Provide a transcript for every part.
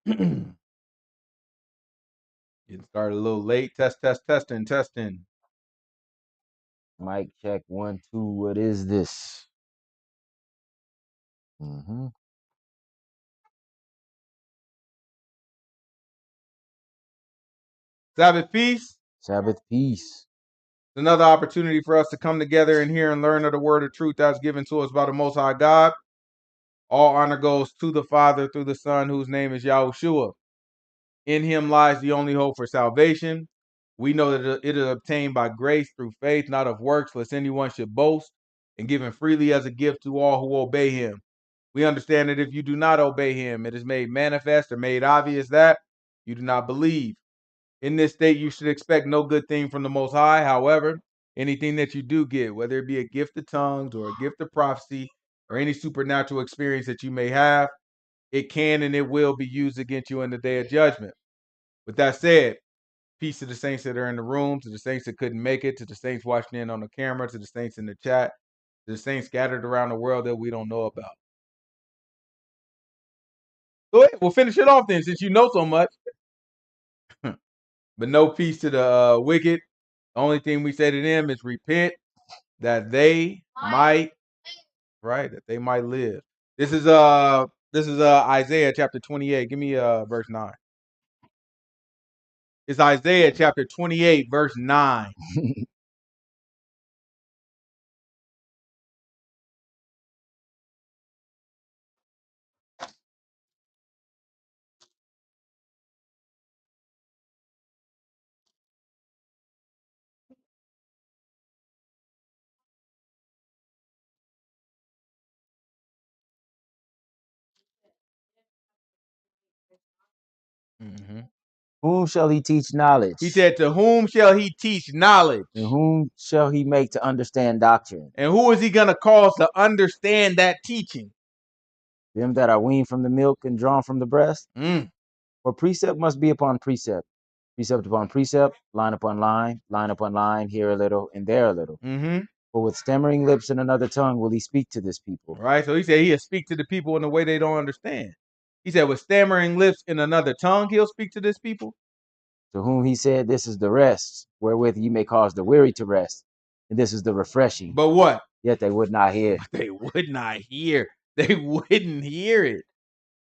Getting started a little late. Testing. Mic check 1, 2. What is this? Sabbath peace. Sabbath peace. It's another opportunity for us to come together and hear and learn of the word of truth that's given to us by the Most High God. All honor goes to the Father through the Son, whose name is Yahushua. In him lies the only hope for salvation. We know that it is obtained by grace through faith, not of works, lest anyone should boast, and given freely as a gift to all who obey him. We understand that if you do not obey him, it is made manifest or made obvious that you do not believe. In this state, you should expect no good thing from the Most High. However, anything that you do get, whether it be a gift of tongues or a gift of prophecy or any supernatural experience that you may have, it can and it will be used against you in the day of judgment. With that said, peace to the saints that are in the room, to the saints that couldn't make it, to the saints watching in on the camera, to the saints in the chat, to the saints scattered around the world that we don't know about. Go ahead, we'll finish it off then, since you know so much. But no peace to the wicked. The only thing we say to them is repent, that they might, right, that they might live. This is Isaiah chapter 28. Give me verse 9. It's Isaiah chapter 28, verse 9. Mm-hmm. Whom shall he teach knowledge? He said, to whom shall he teach knowledge? And whom shall he make to understand doctrine? And who is he going to cause to understand that teaching? Them that are weaned from the milk and drawn from the breast? Mm. For precept must be upon precept, precept upon precept, line upon line, line upon line, here a little and there a little. Mm-hmm. For with stammering lips and another tongue will he speak to this people. Right. So he said he'll speak to the people in a way they don't understand. He said, with stammering lips in another tongue, he'll speak to this people. To whom he said, this is the rest, wherewith ye may cause the weary to rest. And this is the refreshing. But what? Yet they would not hear. But they would not hear. They wouldn't hear it.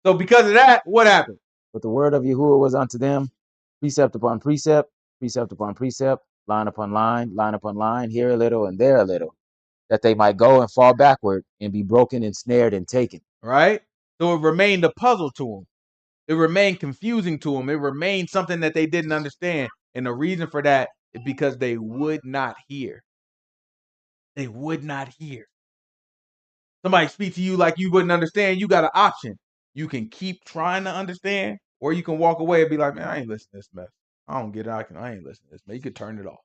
So because of that, what happened? But the word of Yahuah was unto them, precept upon precept, precept upon precept, line upon line, line upon line, here a little and there a little, that they might go and fall backward and be broken and snared and taken. Right? So it remained a puzzle to them. It remained confusing to them. It remained something that they didn't understand. And the reason for that is because they would not hear. They would not hear. Somebody speak to you like you wouldn't understand, you got an option. You can keep trying to understand, or you can walk away and be like, man, I ain't listening to this mess. I don't get it. I ain't listening to this, man. You could turn it off.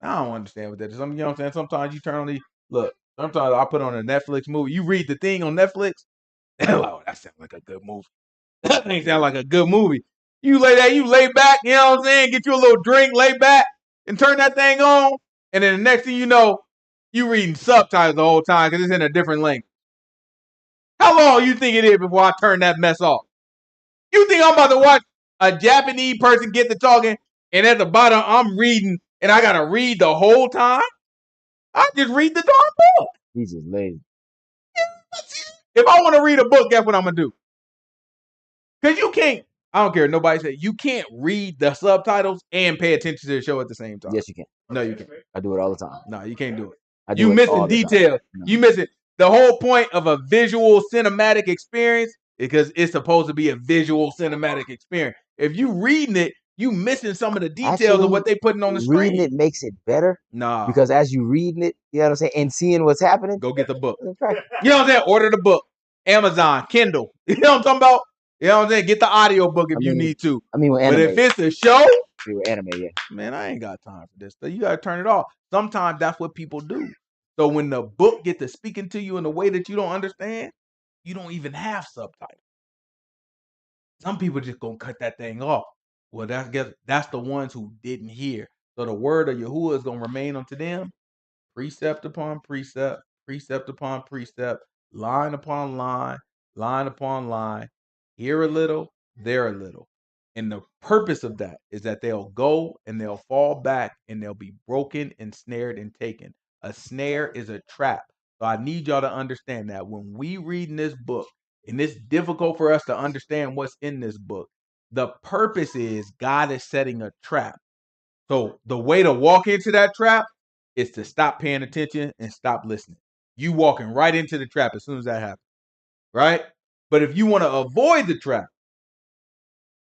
I don't understand what that is. You know what I'm saying? Sometimes you turn on sometimes I put on a Netflix movie. You read the thing on Netflix, oh, that sounds like a good movie. That thing sound like a good movie. You lay back, you know what I'm saying? Get you a little drink, lay back, and turn that thing on. And then the next thing you know, you reading subtitles the whole time because it's in a different language. How long you think it is before I turn that mess off? You think I'm about to watch a Japanese person get to talking, and at the bottom I'm reading, and I gotta read the whole time? I just read the darn book. He's just lazy. If I want to read a book, guess what I'm gonna do? Because you can't. I don't care. Nobody said you can't read the subtitles and pay attention to the show at the same time. Yes, you can. No, you can't. I do it all the time. No, you can't do it. You missing details. You missing the whole point of a visual cinematic experience because it's supposed to be a visual cinematic experience. If you reading it, you missing some of the details of what they putting on the screen. Reading it makes it better. Nah. Because as you reading it, you know what I'm saying, and seeing what's happening, go get the book. You know what I'm saying? Order the book. Amazon, Kindle. You know what I'm talking about? You know what I'm saying? Get the audio book if you need to. But if it's a show, anime, yeah. Man, I ain't got time for this. So you gotta turn it off. Sometimes that's what people do. So when the book gets to speaking to you in a way that you don't understand, you don't even have subtitles. Some people just gonna cut that thing off. Well, that's the ones who didn't hear. So the word of Yahuah is gonna remain unto them, precept upon precept, precept upon precept, line upon line, line upon line, here a little, they're a little. And the purpose of that is that they'll go and they'll fall back and they'll be broken and snared and taken. A snare is a trap. So I need y'all to understand that when we read in this book, and it's difficult for us to understand what's in this book, the purpose is God is setting a trap. So the way to walk into that trap is to stop paying attention and stop listening. You walking right into the trap as soon as that happens, right? But if you want to avoid the trap,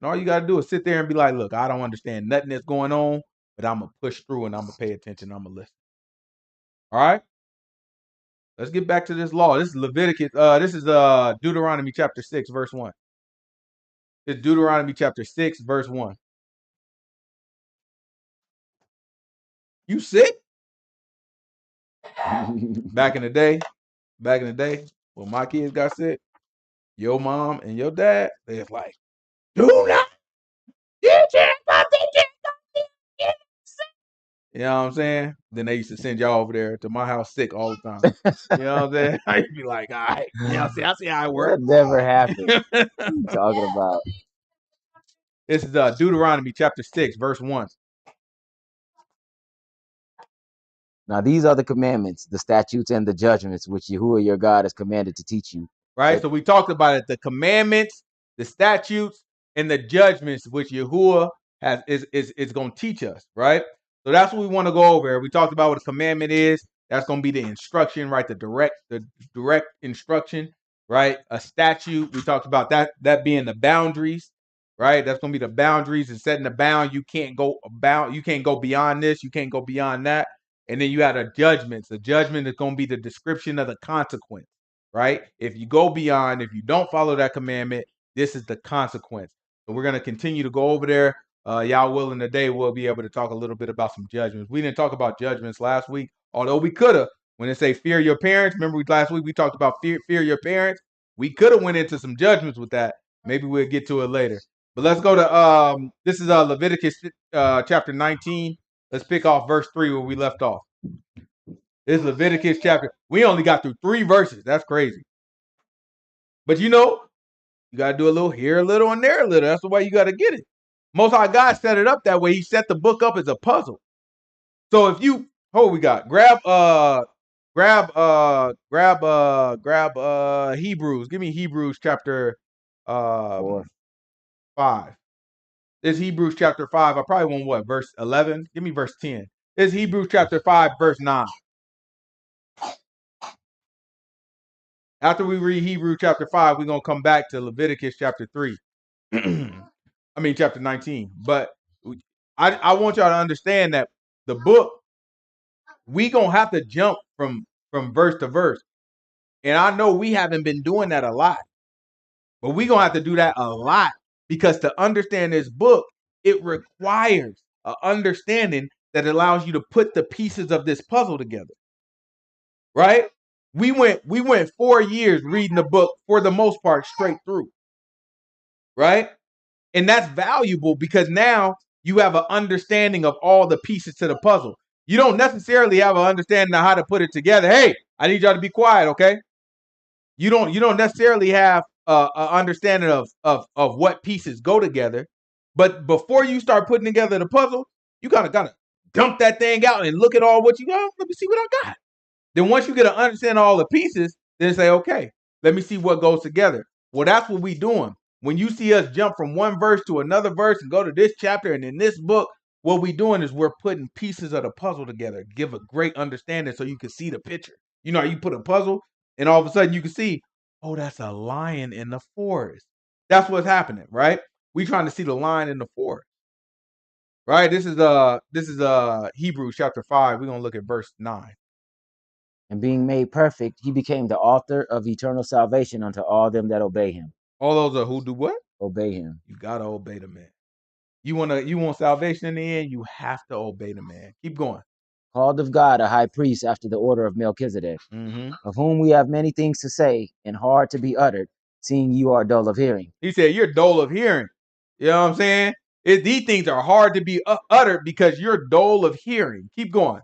all you got to do is sit there and be like, look, I don't understand nothing that's going on, but I'm going to push through and I'm going to pay attention. I'm going to listen. All right? Let's get back to this law. This is Leviticus. This is Deuteronomy chapter 6, verse 1. It's Deuteronomy chapter 6, verse 1. You sick? Back in the day, when my kids got sick, your mom and your dad, they was like, do not get your You know what I'm saying? Then they used to send y'all over there to my house sick all the time. You know what I'm saying? I'd be like, all right, yeah, I see how it works. That never happened. What are you talking about? This is Deuteronomy chapter 6, verse 1. Now these are the commandments, the statutes, and the judgments which Yahuwah your God has commanded to teach you. Right? So we talked about it, the commandments, the statutes, and the judgments which Yahuwah is going to teach us, right? So that's what we want to go over. We talked about what a commandment is. That's going to be the instruction, right? The direct instruction, right? A statute, we talked about that being the boundaries, right? That's going to be the boundaries and setting the bound. You can't go beyond this, you can't go beyond that. And then you have a judgment. The judgment is going to be the description of the consequence, right? If you go beyond, if you don't follow that commandment, this is the consequence. So we're going to continue to go over there. Y'all willing today, we'll be able to talk a little bit about some judgments. We didn't talk about judgments last week, although we could have. When they say fear your parents, remember last week we talked about fear your parents. We could have went into some judgments with that. Maybe we'll get to it later. But let's go to this is Leviticus chapter 19. Let's pick off verse 3 where we left off. This is Leviticus chapter. We only got through 3 verses. That's crazy. But you know, you got to do a little here, a little, and there a little. That's the way you got to get it. Most High God set it up that way. He set the book up as a puzzle. So if you, we got? Grab Hebrews. Give me Hebrews chapter 5. This Hebrews chapter 5. I probably want verse 11. Give me verse 10. This Hebrews chapter 5, verse 9. After we read Hebrews chapter 5, we're going to come back to Leviticus chapter 3. Chapter 19. But I want y'all to understand that the book, we going to have to jump from verse to verse. And I know we haven't been doing that a lot. But we're going to have to do that a lot because to understand this book, it requires an understanding that allows you to put the pieces of this puzzle together. Right? We went 4 years reading the book for the most part straight through. Right? And that's valuable because now you have an understanding of all the pieces to the puzzle. You don't necessarily have an understanding of how to put it together. Hey, I need y'all to be quiet, okay? You don't necessarily have an understanding of what pieces go together. But before you start putting together the puzzle, you gotta dump that thing out and look at all what you got. Let me see what I got. Then once you get to understand all the pieces, then say, okay, let me see what goes together. Well, that's what we doing. When you see us jump from one verse to another verse and go to this chapter and in this book, what we doing is we're putting pieces of the puzzle together, give a great understanding so you can see the picture. You know how you put a puzzle and all of a sudden you can see, oh, that's a lion in the forest. That's what's happening, right? We trying to see the lion in the forest. Right? This is Hebrews chapter 5. We're going to look at verse 9. And being made perfect, he became the author of eternal salvation unto all them that obey him. All those are who do what? Obey him. You gotta obey the man. You want salvation in the end, you have to obey the man. Keep going. Called of God a high priest after the order of Melchizedek, of whom we have many things to say and hard to be uttered, seeing you are dull of hearing. He said, you're dull of hearing. You know what I'm saying? These things are hard to be uttered because you're dull of hearing. Keep going.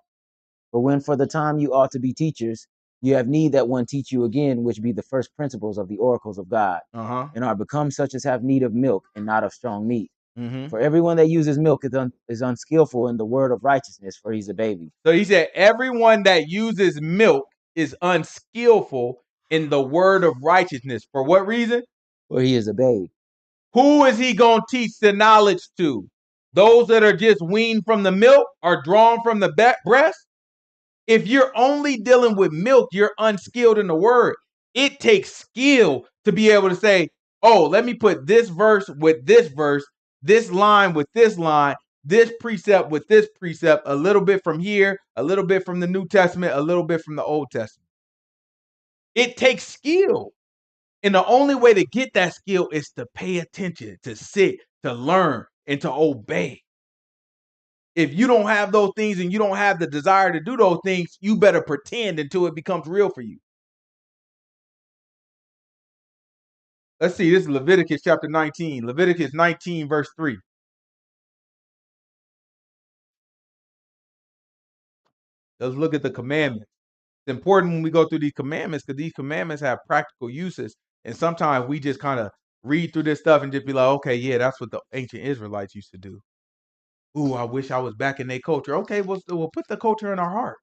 But when for the time you ought to be teachers, You have need that one teach you again, which be the first principles of the oracles of God, Uh-huh. and are become such as have need of milk and not of strong meat. Mm-hmm. For everyone that uses milk is unskillful in the word of righteousness, for he's a baby. So he said, everyone that uses milk is unskillful in the word of righteousness. For what reason? For he is a babe. Who is he going to teach the knowledge to? Those that are just weaned from the milk or drawn from the breast? If you're only dealing with milk, you're unskilled in the word. It takes skill to be able to say, oh, let me put this verse, this line with this line, this precept with this precept, a little bit from here, a little bit from the New Testament, a little bit from the Old Testament. It takes skill. And the only way to get that skill is to pay attention, to sit, to learn, and to obey. If you don't have those things and you don't have the desire to do those things, you better pretend until it becomes real for you. Let's see, this is Leviticus chapter 19. Leviticus 19, verse 3. Let's look at the commandments. It's important when we go through these commandments because these commandments have practical uses. And sometimes we just kind of read through this stuff and just be like, okay, yeah, that's what the ancient Israelites used to do. Ooh, I wish I was back in their culture. Okay, we'll put the culture in our heart.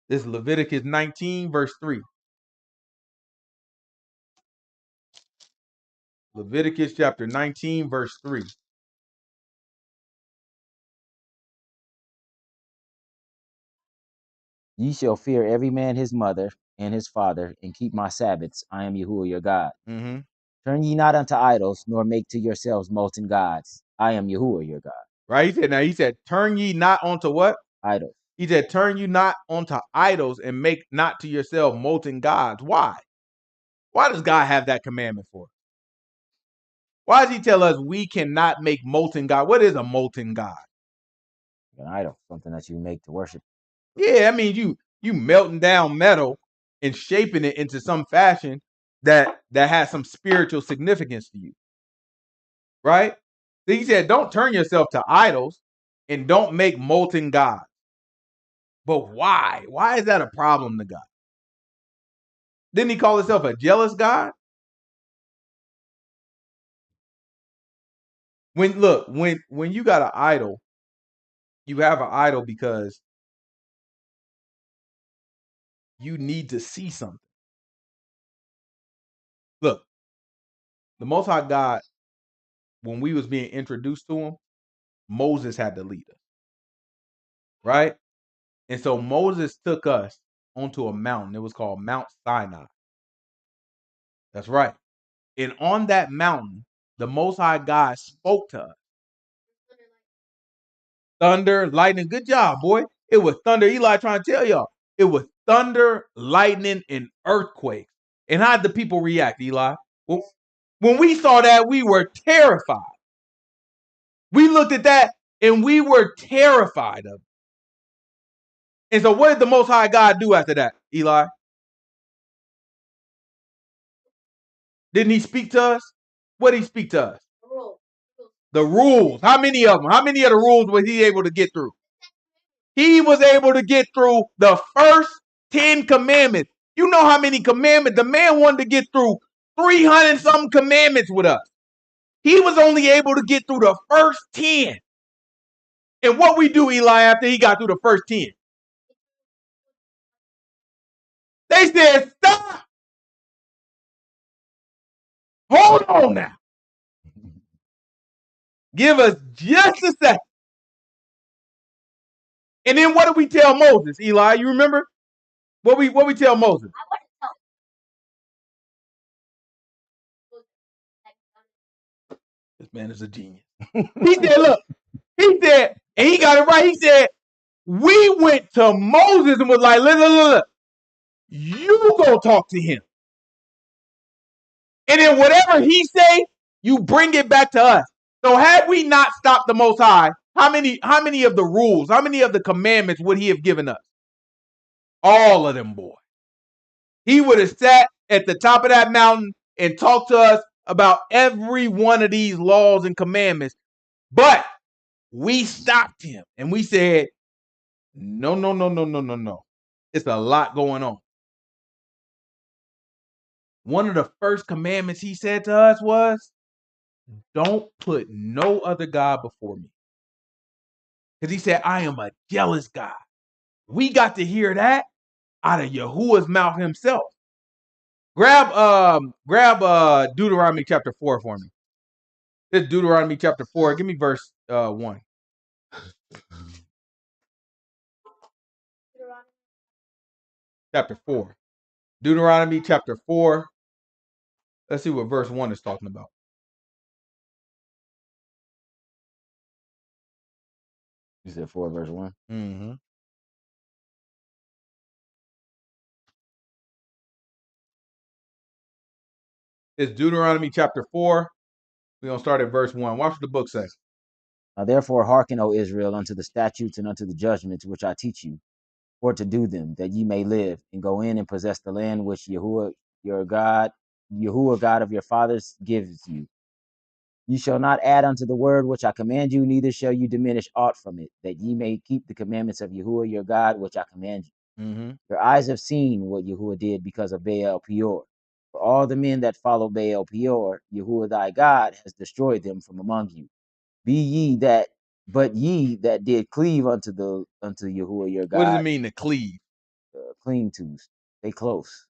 This is Leviticus 19, verse 3. Leviticus chapter 19, verse 3. Ye shall fear every man his mother and his father, and keep my Sabbaths. I am Yahuwah your God. Mm-hmm. Turn ye not unto idols, nor make to yourselves molten gods. I am Yahuwah your God. Right? He said, turn ye not onto what? Idols. He said, turn you not onto idols and make not to yourself molten gods. Why? Why does God have that commandment for us? Why does he tell us we cannot make molten God? What is a molten God? An idol, something that you make to worship. Yeah, I mean, you melting down metal and shaping it into some fashion that has some spiritual significance to you. Right? So he said, don't turn yourself to idols and don't make molten gods. But why? Why is that a problem to God? Didn't he call himself a jealous God? When you got an idol, you have an idol because you need to see something. Look, the Most High God, when we was being introduced to him, Moses had to lead us, right? And so Moses took us onto a mountain. It was called Mount Sinai. That's right. And on that mountain, the Most High God spoke to us. Thunder, lightning. Good job, boy. It was thunder. Eli trying to tell y'all. It was thunder, lightning, and earthquakes. And how did the people react, Eli? Well, when we saw that, we were terrified. We looked at that and we were terrified of it. And so what did the Most High God do after that, Eli? Didn't he speak to us? What did he speak to us? The rules. How many of them? How many of the rules was he able to get through? He was able to get through the first 10 commandments. You know how many commandments? The man wanted to get through 300 something commandments with us. He was only able to get through the first 10. And what we do, Eli, after he got through the first 10? They said, stop. Hold on now. Give us just a second. And then what did we tell Moses, Eli? You remember? What we tell Moses? This man is a genius. He said, look, he said, and he got it right. He said, we went to Moses and was like, look, you go talk to him. And then whatever he say, you bring it back to us. So had we not stopped the Most High, how many of the rules, how many of the commandments would he have given us? All of them, boy. He would have sat at the top of that mountain and talked to us about every one of these laws and commandments. But we stopped him and we said, no. It's a lot going on. One of the first commandments he said to us was, don't put no other God before me. Because he said, I am a jealous God. We got to hear that out of Yahuwah's mouth himself. Grab Deuteronomy chapter 4 for me. This is Deuteronomy chapter 4. Give me verse 1. Chapter 4. Deuteronomy chapter 4. Let's see what verse 1 is talking about. You said 4 verse 1. Mm-hmm. It's Deuteronomy chapter 4. We're going to start at verse 1. Watch what the book says. Now therefore hearken, O Israel, unto the statutes and unto the judgments which I teach you, for to do them, that ye may live, and go in and possess the land which Yahuwah your God, Yahuwah God of your fathers gives you. You shall not add unto the word which I command you, neither shall you diminish aught from it, that ye may keep the commandments of Yahuwah your God, which I command you. Mm-hmm. Your eyes have seen what Yahuwah did because of Baal Peor. For all the men that follow Baal Peor, Yahuwah thy God has destroyed them from among you. But ye that did cleave unto Yahuwah your What does it God, mean to cleave? cling to, stay close.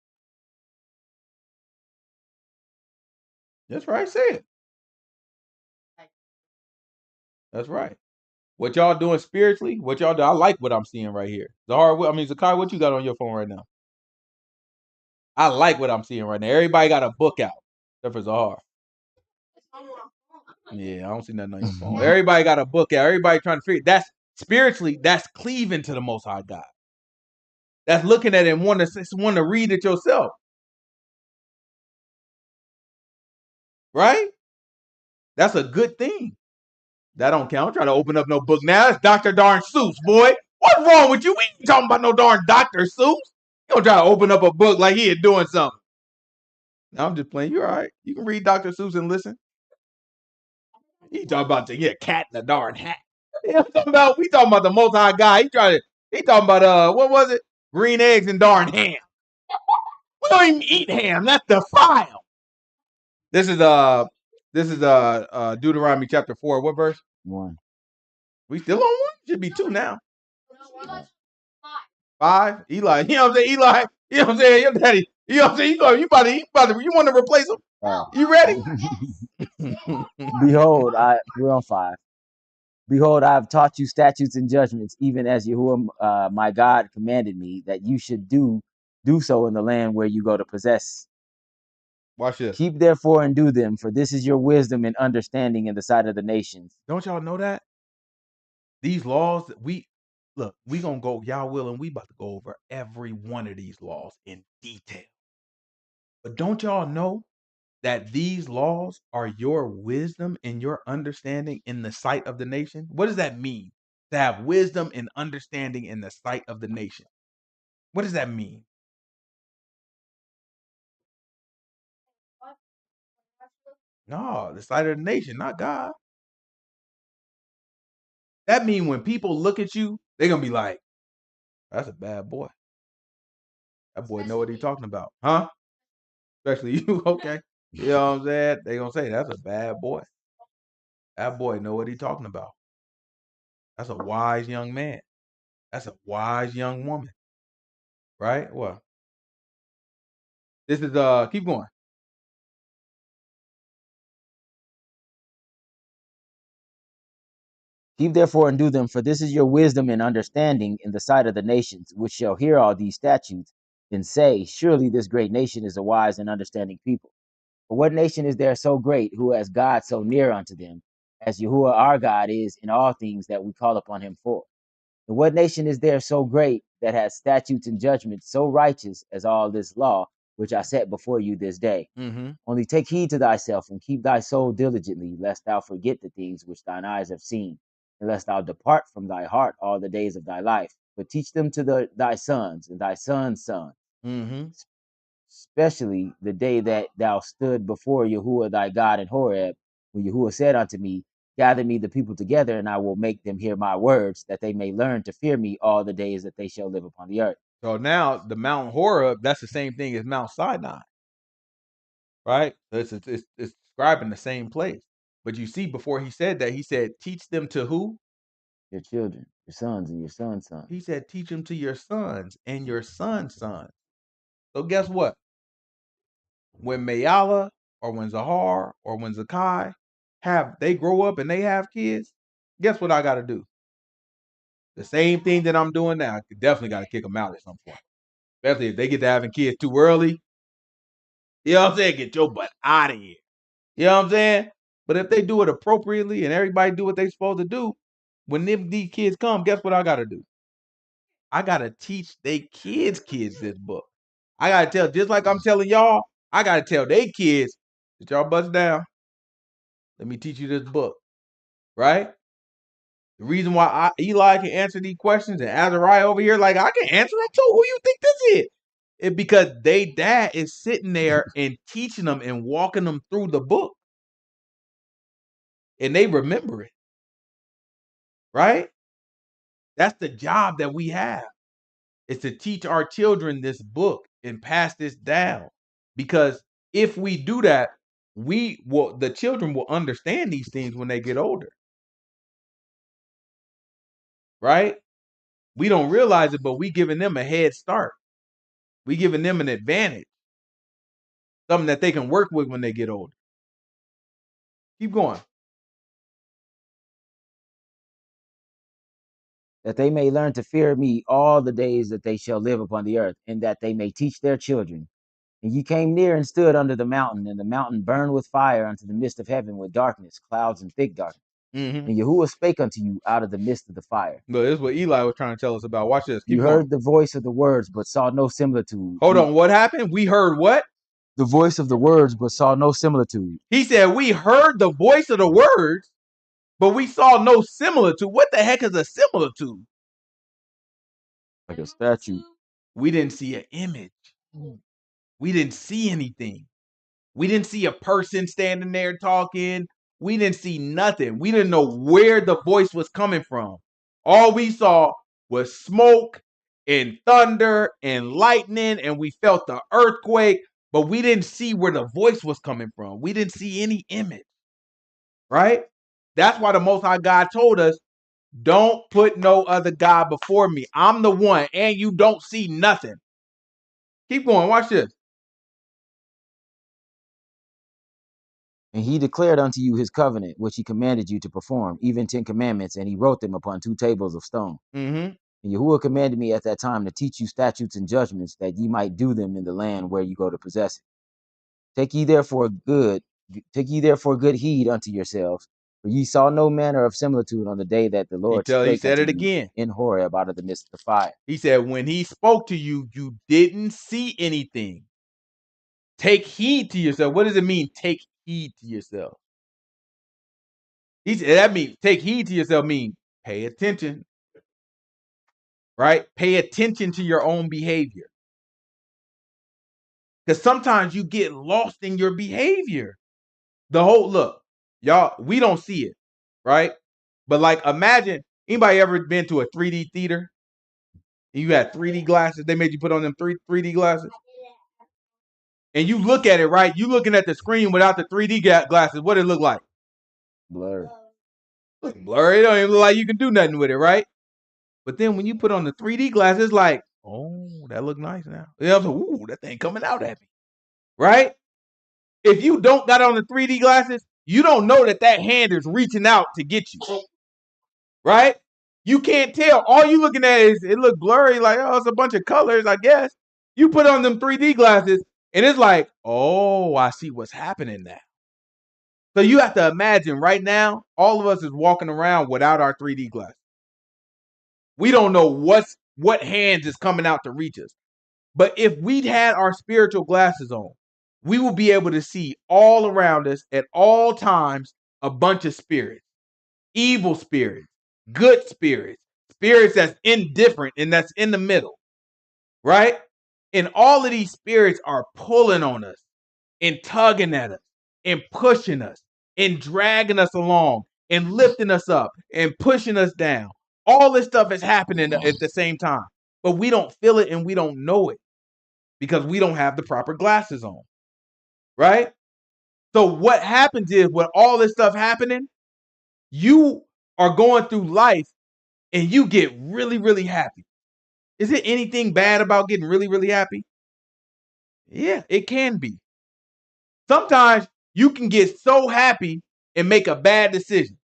That's right. Say it. That's right. What y'all doing spiritually? What y'all do? I like what I'm seeing right here. Zakai, what you got on your phone right now? I like what I'm seeing right now. Everybody got a book out, except for Zahar. Yeah, I don't see nothing on your phone. Everybody got a book out. Everybody trying to figure. That's spiritually. That's cleaving to the Most High God. That's looking at it and want to read it yourself, right? That's a good thing. That don't count. I'm trying to open up no book now. It's Dr. Darn Seuss, boy. What's wrong with you? We ain't talking about no darn Dr. Seuss. You don't try to open up a book like he is doing something. No, I'm just playing. You all right? You can read Dr. Seuss and listen. He talking about the cat in the darn hat. You know we talking about the Most High God. He talking about what was it? Green eggs and darn ham. We don't even eat ham. That's defiled. This is Deuteronomy chapter 4. What verse? 1. We still on 1? Should be 2 now. 5. Eli. You know what I'm saying? Eli. You know what I'm saying? Your daddy. You know what I'm saying? You want to replace him? You ready? Behold, we're on 5. Behold, I have taught you statutes and judgments, even as Yahuwah my God commanded me, that you should do so in the land where you go to possess. Watch this. Keep therefore and do them, for this is your wisdom and understanding in the sight of the nations. Don't y'all know that? These laws, we gonna go, y'all will, and we about to go over every one of these laws in detail. But don't y'all know that these laws are your wisdom and your understanding in the sight of the nation? What does that mean? To have wisdom and understanding in the sight of the nation. What does that mean? No, the sight of the nation, not God. That means when people look at you, they're gonna be like, that's a bad boy. That boy know what he's talking about. Huh? Especially you, okay. You know what I'm saying? They gonna say that's a bad boy. That boy know what he's talking about. That's a wise young man. That's a wise young woman. Right? Well, this is keep going. Keep therefore and do them, for this is your wisdom and understanding in the sight of the nations, which shall hear all these statutes, and say, surely this great nation is a wise and understanding people. For what nation is there so great, who has God so near unto them, as Yahuwah our God is in all things that we call upon him for? And what nation is there so great, that has statutes and judgments so righteous as all this law, which I set before you this day? Mm-hmm. Only take heed to thyself, and keep thy soul diligently, lest thou forget the things which thine eyes have seen, and lest thou depart from thy heart all the days of thy life. But teach them to thy sons and thy sons' sons, Mm-hmm. especially the day that thou stood before Yahuwah thy God in Horeb, when Yahuwah said unto me, gather me the people together, and I will make them hear my words, that they may learn to fear me all the days that they shall live upon the earth. So now the Mount Horeb, that's the same thing as Mount Sinai, right? It's describing the same place. But you see, before he said that, he said, teach them to who? Your children, your sons, and your sons' sons. He said, teach them to your sons and your sons' sons. So guess what? When Mayala or when Zahar or when Zakai they grow up and they have kids, guess what I got to do? The same thing that I'm doing now. I definitely got to kick them out at some point. Especially if they get to having kids too early. You know what I'm saying? Get your butt out of here. You know what I'm saying? But if they do it appropriately and everybody do what they supposed to do, when these kids come, guess what I got to do? I got to teach they kids this book. I got to tell, just like I'm telling y'all, I got to tell they kids, that y'all bust down. Let me teach you this book, right? The reason why Eli can answer these questions and Azariah over here, like, I can answer them too. Who you think this is? It's because they dad is sitting there and teaching them and walking them through the book. And they remember it, right? That's the job that we have, is to teach our children this book and pass this down. Because if we do that, the children will understand these things when they get older, right? We don't realize it, but we giving them a head start. We giving them an advantage, something that they can work with when they get older. Keep going. That they may learn to fear me all the days that they shall live upon the earth, and that they may teach their children. And ye came near and stood under the mountain, and the mountain burned with fire unto the midst of heaven with darkness, clouds, and thick darkness. Mm-hmm. And Yahuwah spake unto you out of the midst of the fire. Look, this is what Eli was trying to tell us about. Watch this. Keep You going. heard the voice of the words, but saw no similitude. Hold on. What happened? We heard what? The voice of the words, but saw no similitude. He said, we heard the voice of the words, but we saw no similitude. What the heck is a similitude? Like a statue. We didn't see an image. We didn't see anything. We didn't see a person standing there talking. We didn't see nothing. We didn't know where the voice was coming from. All we saw was smoke and thunder and lightning, and we felt the earthquake, but we didn't see where the voice was coming from. We didn't see any image, right? That's why the Most High God told us, don't put no other God before me. I'm the one, and you don't see nothing. Keep going. Watch this. And he declared unto you his covenant, which he commanded you to perform, even 10 commandments, and he wrote them upon 2 tables of stone. Mm-hmm. And Yahuwah commanded me at that time to teach you statutes and judgments, that ye might do them in the land where you go to possess it. Take ye therefore good heed unto yourselves, for ye saw no manner of similitude on the day that the Lord He spake said unto it you again. in Horeb out of the midst of the fire. He said, when he spoke to you, you didn't see anything. Take heed to yourself. What does it mean, take heed to yourself? He said, that means take heed to yourself means pay attention, right? Pay attention to your own behavior. Because sometimes you get lost in your behavior. Look, y'all, we don't see it, right? But like, imagine, anybody ever been to a 3D theater? You had 3D glasses. They made you put on them 3D glasses. And you look at it, right? You looking at the screen without the 3D glasses. What it look like? Blurry. Look blurry. It don't even look like you can do nothing with it, right? But then when you put on the 3D glasses, it's like, oh, that look nice now. Yeah, so, ooh, that thing coming out at me, right? If you don't got on the 3D glasses, you don't know that hand is reaching out to get you, right? You can't tell. All you looking at is it look blurry, like, oh, it's a bunch of colors, I guess. You put on them 3D glasses, and it's like, oh, I see what's happening now. So you have to imagine right now, all of us is walking around without our 3D glasses. We don't know what hands is coming out to reach us. But if we'd had our spiritual glasses on, we will be able to see all around us at all times a bunch of spirits, evil spirits, good spirits, spirits that's indifferent and that's in the middle, right? And all of these spirits are pulling on us and tugging at us and pushing us and dragging us along and lifting us up and pushing us down. All this stuff is happening at the same time. but we don't feel it and we don't know it because we don't have the proper glasses on, right? So what happens is with all this stuff happening, you are going through life and you get really, really happy. Is it anything bad about getting really, really happy? Yeah, it can be. Sometimes you can get so happy and make a bad decision,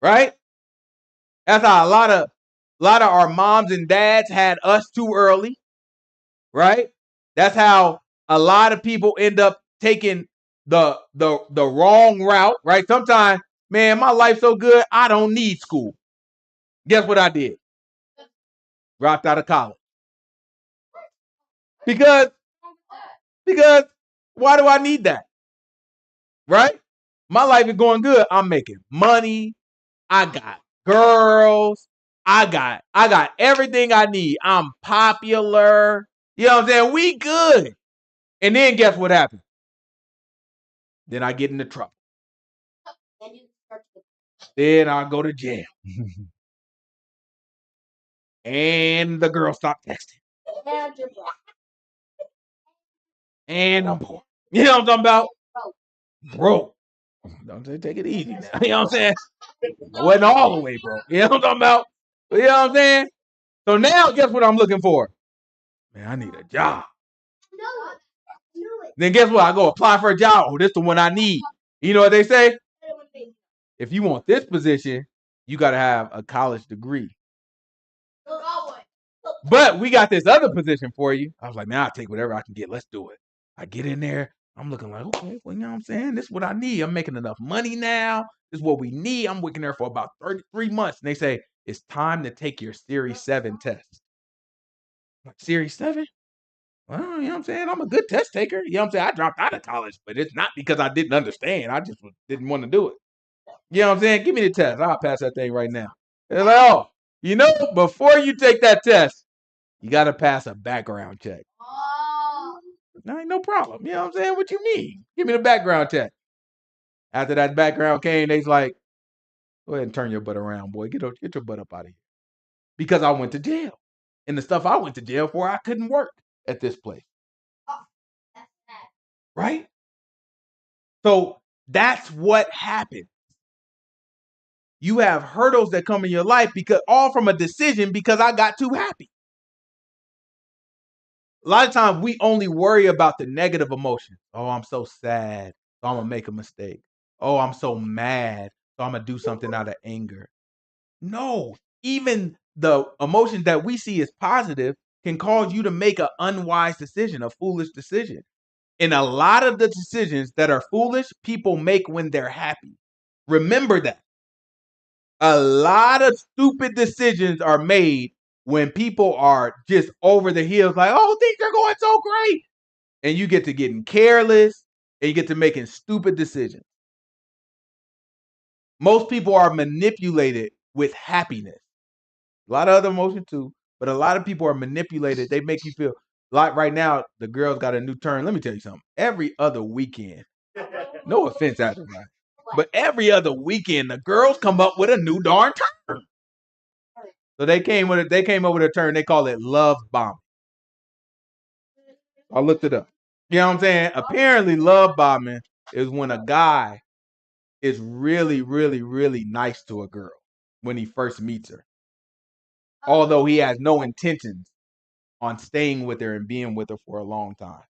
right? That's how a lot of our moms and dads had us too early, right? That's how a lot of people end up taking the wrong route, right? Sometimes, man, my life's so good, I don't need school. Guess what I did? Dropped out of college. Because why do I need that? Right? My life is going good. I'm making money. I got girls. I got everything I need. I'm popular. You know what I'm saying? We good. And then guess what happened? Then I get into trouble. Then I go to jail. And the girl stopped texting. And I'm poor. You know what I'm talking about? Broke. Don't take it easy now. You know what I'm saying? I wasn't all the way broke. You know what I'm talking about? You know what I'm saying? So now guess what I'm looking for? Man, I need a job. Then guess what? I go apply for a job. Oh, this the one I need. You know what they say? If you want this position, you got to have a college degree. But we got this other position for you. I was like, man, I'll take whatever I can get. Let's do it. I get in there. I'm looking like, okay, well, you know what I'm saying? This is what I need. I'm making enough money now. This is what we need. I'm working there for about 33 months. And they say, it's time to take your Series 7 test. Like, Series 7? Well, you know what I'm saying? I'm a good test taker. You know what I'm saying? I dropped out of college, but it's not because I didn't understand. I just didn't want to do it. You know what I'm saying? Give me the test. I'll pass that thing right now. They're like, oh, you know, before you take that test, you got to pass a background check. No, ain't no problem. You know what I'm saying? What you mean? Give me the background check. After that background came, they's like, go ahead and turn your butt around, boy. Get your butt up out of here. Because I went to jail. And the stuff I went to jail for, I couldn't work at this place. Right? So that's what happened. You have hurdles that come in your life because all from a decision because I got too happy. A lot of times we only worry about the negative emotions. Oh, I'm so sad, so I'm gonna make a mistake. Oh, I'm so mad, so I'm gonna do something out of anger. No, even the emotions that we see as positive can cause you to make an unwise decision, a foolish decision. And a lot of the decisions that are foolish, people make when they're happy. Remember that. A lot of stupid decisions are made when people are just over the hills, like, oh, things are going so great. And you get to getting careless and you get to making stupid decisions. Most people are manipulated with happiness. A lot of other emotion too, but a lot of people are manipulated. They make you feel like right now, the girl's got a new turn. Let me tell you something. Every other weekend, no offense, everybody, but every other weekend, the girls come up with a new darn turn. So they came up with a term. They call it love bombing. I looked it up. You know what I'm saying? Apparently, love bombing is when a guy is really, really, really nice to a girl when he first meets her, although he has no intentions on staying with her and being with her for a long time.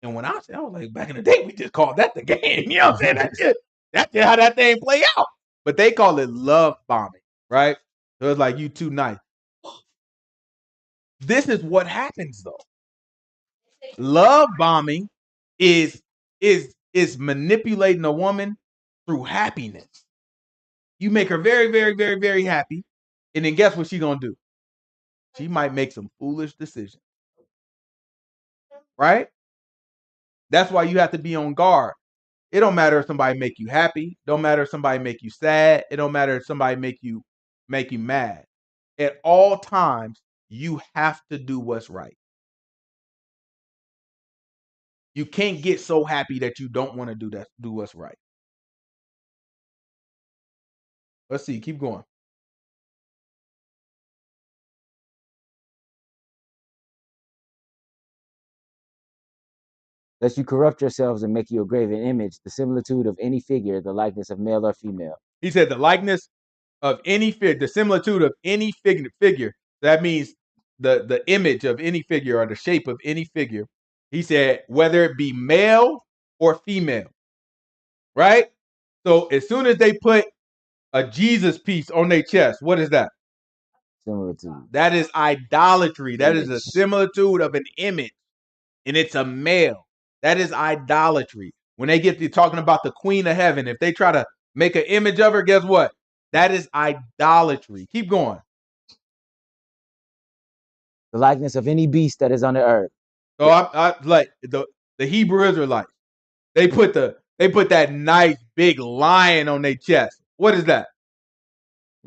And when I was like, back in the day, we just called that the game. You know what I'm saying? That's just how that thing play out. But they call it love bombing, right? So it's like you too nice. This is what happens though. Love bombing is manipulating a woman through happiness. You make her very, very, very, very happy, and then guess what she's gonna do? She might make some foolish decisions, right? That's why you have to be on guard. It don't matter if somebody make you happy. Don't matter if somebody make you sad. It don't matter if somebody make you mad. At all times, you have to do what's right. You can't get so happy that you don't want to do what's right. Let's see. Keep going. lest you corrupt yourselves and make you a graven image, the similitude of any figure, the likeness of male or female. He said the likeness of any figure, the similitude of any figure. That means the image of any figure or the shape of any figure. He said whether it be male or female, right? So as soon as they put a Jesus piece on their chest, what is that? Similitude. That is idolatry. That is a Image. similitude of an image, and it's a male. That is idolatry. When they get to talking about the queen of heaven, if they try to make an image of her, guess what? That is idolatry. Keep going. The likeness of any beast that is on the earth. So I like the Hebrew Israelites. They put that nice big lion on their chest. What is that?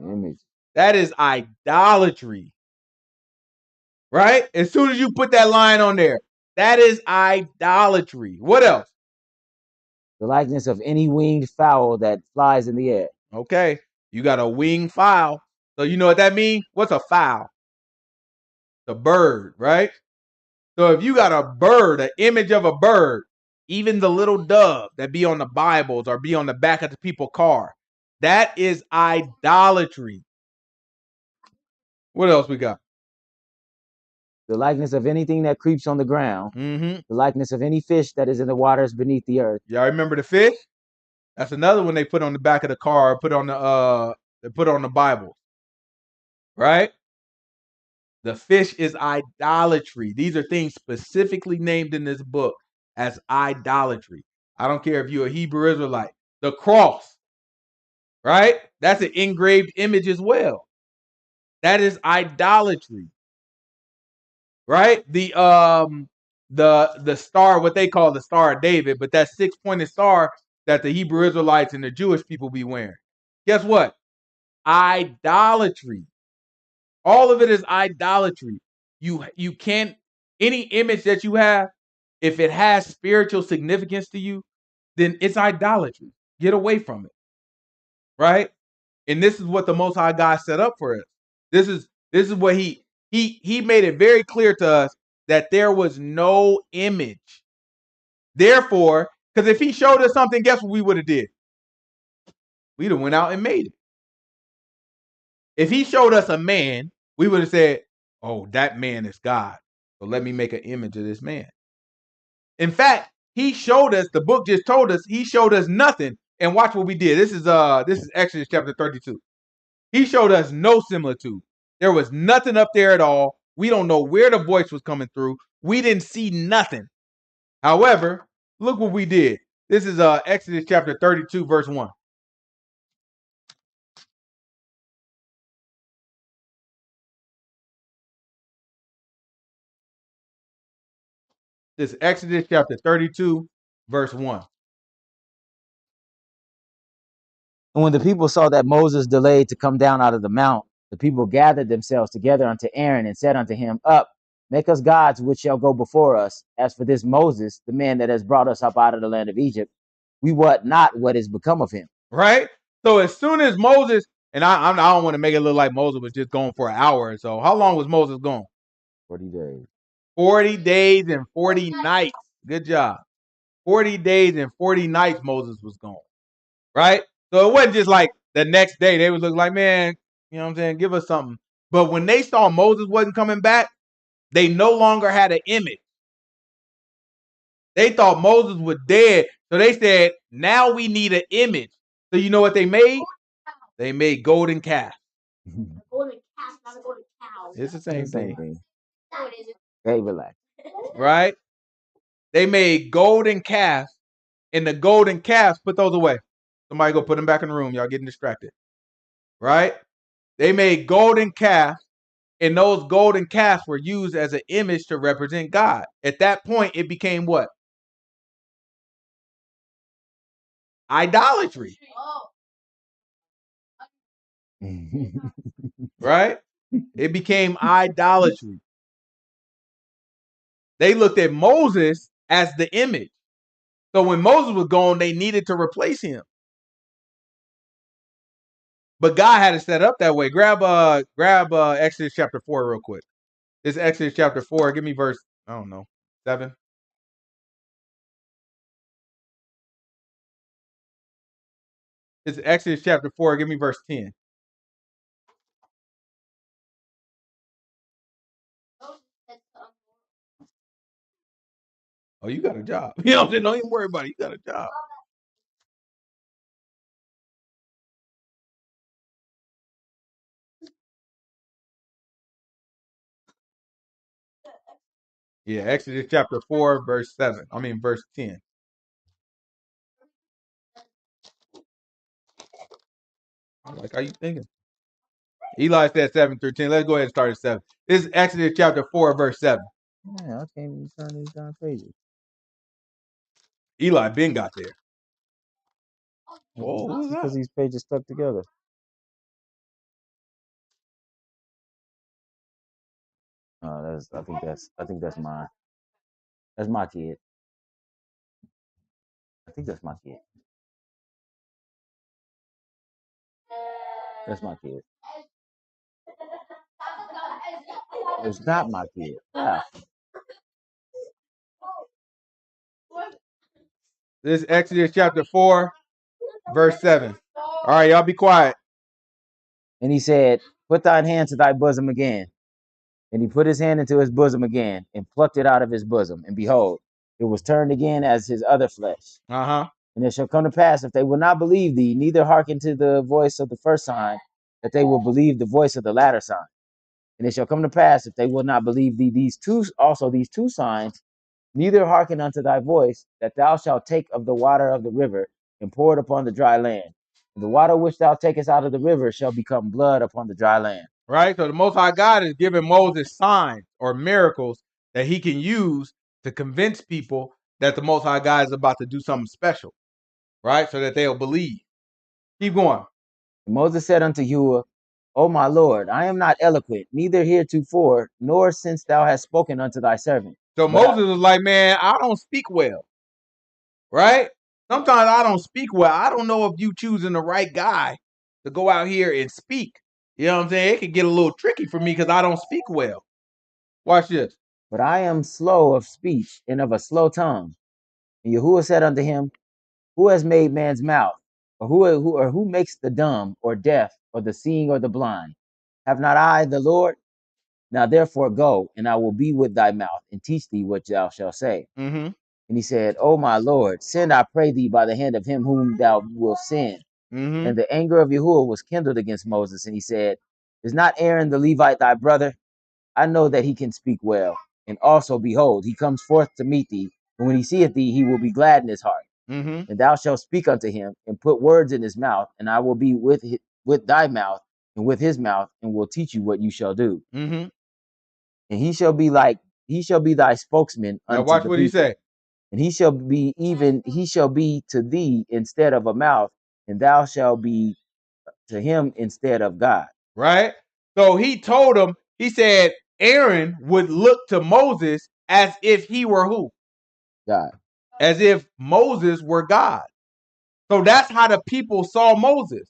Image. That is idolatry. Right? As soon as you put that lion on there, that is idolatry. What else? The likeness of any winged fowl that flies in the air. Okay. You got a winged fowl. So you know what that means? What's a fowl? The bird, right? So if you got a bird, an image of a bird, even the little dove that be on the Bibles or be on the back of the people's car, that is idolatry. What else we got? The likeness of anything that creeps on the ground. Mm-hmm. The likeness of any fish that is in the waters beneath the earth. Y'all remember the fish? That's another one they put on the back of the car, or put on the Bible. Right? The fish is idolatry. These are things specifically named in this book as idolatry. I don't care if you're a Hebrew Israelite. The cross, right? That's an engraved image as well. That is idolatry. Right? The star, what they call the Star of David, but that 6-pointed star that the Hebrew Israelites and the Jewish people be wearing. Guess what? Idolatry. All of it is idolatry. You can't, any image that you have, if it has spiritual significance to you, then it's idolatry. Get away from it. Right? And this is what the Most High God set up for us. This is what he made it very clear to us that there was no image. Therefore, because if he showed us something, guess what we would have did? We'd have went out and made it. If he showed us a man, we would have said, oh, that man is God. So let me make an image of this man. In fact, he showed us, the book just told us, he showed us nothing. And watch what we did. This is Exodus chapter 32. He showed us no similitude. There was nothing up there at all. We don't know where the voice was coming through. We didn't see nothing. However, look what we did. This is Exodus chapter 32, verse 1. This is Exodus chapter 32, verse 1. And when the people saw that Moses delayed to come down out of the mount, the people gathered themselves together unto Aaron and said unto him, Up, make us gods which shall go before us. As for this Moses, the man that has brought us up out of the land of Egypt, we wot not what is become of him. Right? So as soon as Moses, and I don't want to make it look like Moses was just going for an hour or so. How long was Moses gone? 40 days. 40 days and 40 nights. Good job. 40 days and 40 nights Moses was gone. Right? So it wasn't just like the next day they was looking like, man, you know what I'm saying? Give us something. But when they saw Moses wasn't coming back, they no longer had an image. They thought Moses was dead. So they said, now we need an image. So you know what they made? They made golden calf. Golden calf, not a golden cow. It's the same thing. No, it isn't. Hey, relax. Right? They made golden calves, and the golden calves, put those away. Somebody go put them back in the room. Y'all getting distracted. Right? They made golden calves, and those golden calves were used as an image to represent God. At that point, it became what? Idolatry. Right? It became idolatry. They looked at Moses as the image. So when Moses was gone, they needed to replace him. But God had it set up that way. Grab Exodus chapter 4 real quick. This is Exodus chapter 4. Give me verse, I don't know, 7. It's Exodus chapter 4. Give me verse 10. Oh, you got a job. You know what I'm saying? Don't even worry about it. You got a job. Yeah, Exodus chapter 4, verse 7. I mean, verse 10. I'm like, how you thinking? Eli said 7 through 10. Let's go ahead and start at 7. This is Exodus chapter 4, verse 7. Yeah, I can't even turn these down pages. Eli Ben got there. Whoa, what was Because that? these pages stuck together. I think that's mine. That's my kid. I think that's my kid. That's my kid. It's not my kid. Yeah. This is Exodus chapter 4, verse 7. All right, y'all be quiet. And he said, "Put thine hand to thy bosom again." And he put his hand into his bosom again, and plucked it out of his bosom. And behold, it was turned again as his other flesh. Uh-huh. And it shall come to pass, if they will not believe thee, neither hearken to the voice of the first sign, that they will believe the voice of the latter sign. And it shall come to pass, if they will not believe thee, these two signs, neither hearken unto thy voice, that thou shalt take of the water of the river, and pour it upon the dry land. And the water which thou takest out of the river shall become blood upon the dry land. Right? So the Most High God is giving Moses signs or miracles that he can use to convince people that the Most High God is about to do something special. Right? So that they'll believe. Keep going. And Moses said unto Yahuah, O my Lord, I am not eloquent, neither heretofore, nor since thou hast spoken unto thy servant. So But Moses was like, man, I don't speak well. Right? Sometimes I don't speak well. I don't know if you choosing the right guy to go out here and speak. You know what I'm saying? It could get a little tricky for me because I don't speak well. Watch this. but I am slow of speech and of a slow tongue. And Yahuah said unto him, Who has made man's mouth? Or who makes the dumb or deaf or the seeing or the blind? Have not I the Lord? Now therefore go, and I will be with thy mouth and teach thee what thou shalt say. Mm-hmm. And he said, O my Lord, send, I pray thee, by the hand of him whom thou wilt send. Mm-hmm. And the anger of Yahuah was kindled against Moses, and he said, Is not Aaron the Levite thy brother? I know that he can speak well. And also, behold, he comes forth to meet thee, and when he seeth thee, he will be glad in his heart. Mm-hmm. And thou shalt speak unto him, and put words in his mouth, and I will be with thy mouth, and with his mouth, and will teach you what you shall do. Mm-hmm. And he shall be thy spokesman Now unto watch the what he people. say. And he shall be to thee instead of a mouth, and thou shalt be to him instead of God. Right? So he told him, he said Aaron would look to Moses as if he were who? God. As if Moses were God. So that's how the people saw Moses.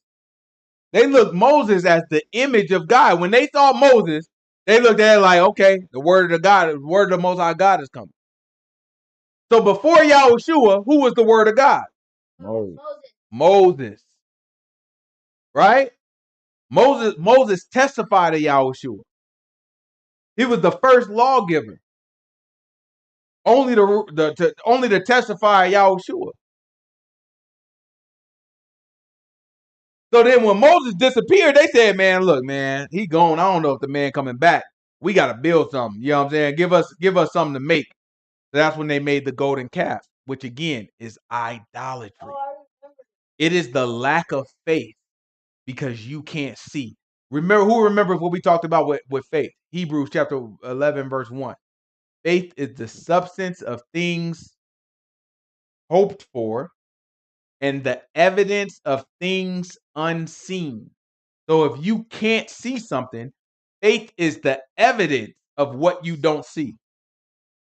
They looked Moses as the image of God. When they saw Moses, they looked at it like, okay, the word of God, the word of the Most High God is coming. So before Yahushua, who was the word of God? Moses. Right? Moses testified to Yahushua. He was the first lawgiver. Only to testify Yahushua. So then when Moses disappeared, they said, man, look, man, he gone. I don't know if the man coming back. We got to build something. You know what I'm saying? Give us something to make. So that's when they made the golden calf, which again is idolatry. It is the lack of faith because you can't see. Who remembers what we talked about with faith? Hebrews chapter 11, verse 1. Faith is the substance of things hoped for and the evidence of things unseen. So if you can't see something, faith is the evidence of what you don't see.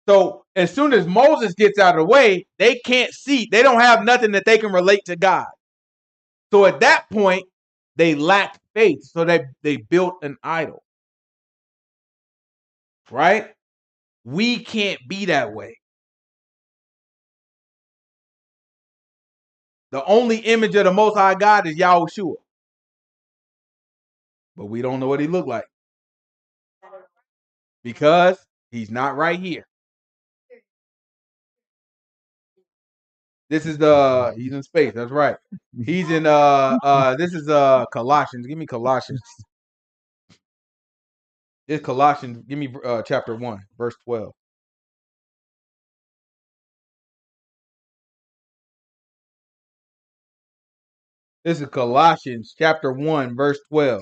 So as soon as Moses gets out of the way, they can't see. They don't have nothing that they can relate to God. So at that point, they lacked faith. So they built an idol. Right? We can't be that way. The only image of the Most High God is Yahushua. But we don't know what he looked like. Because he's not right here. This is he's in space, that's right. He's in this is Colossians. Give me Colossians. It's Colossians. Give me chapter 1, verse 12. This is Colossians chapter 1, verse 12.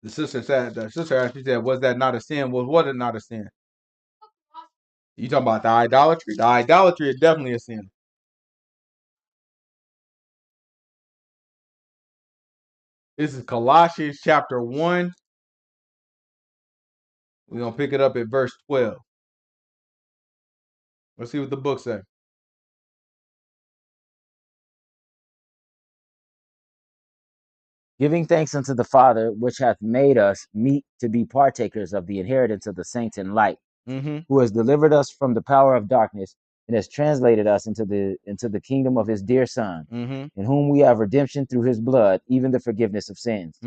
The sister actually said, was that not a sin? Was it not a sin? You talking about the idolatry? The idolatry is definitely a sin. This is Colossians chapter 1. We're going to pick it up at verse 12. Let's see what the book says. Giving thanks unto the Father, which hath made us meet to be partakers of the inheritance of the saints in light, who has delivered us from the power of darkness and has translated us into the kingdom of his dear Son, in whom we have redemption through his blood, even the forgiveness of sins.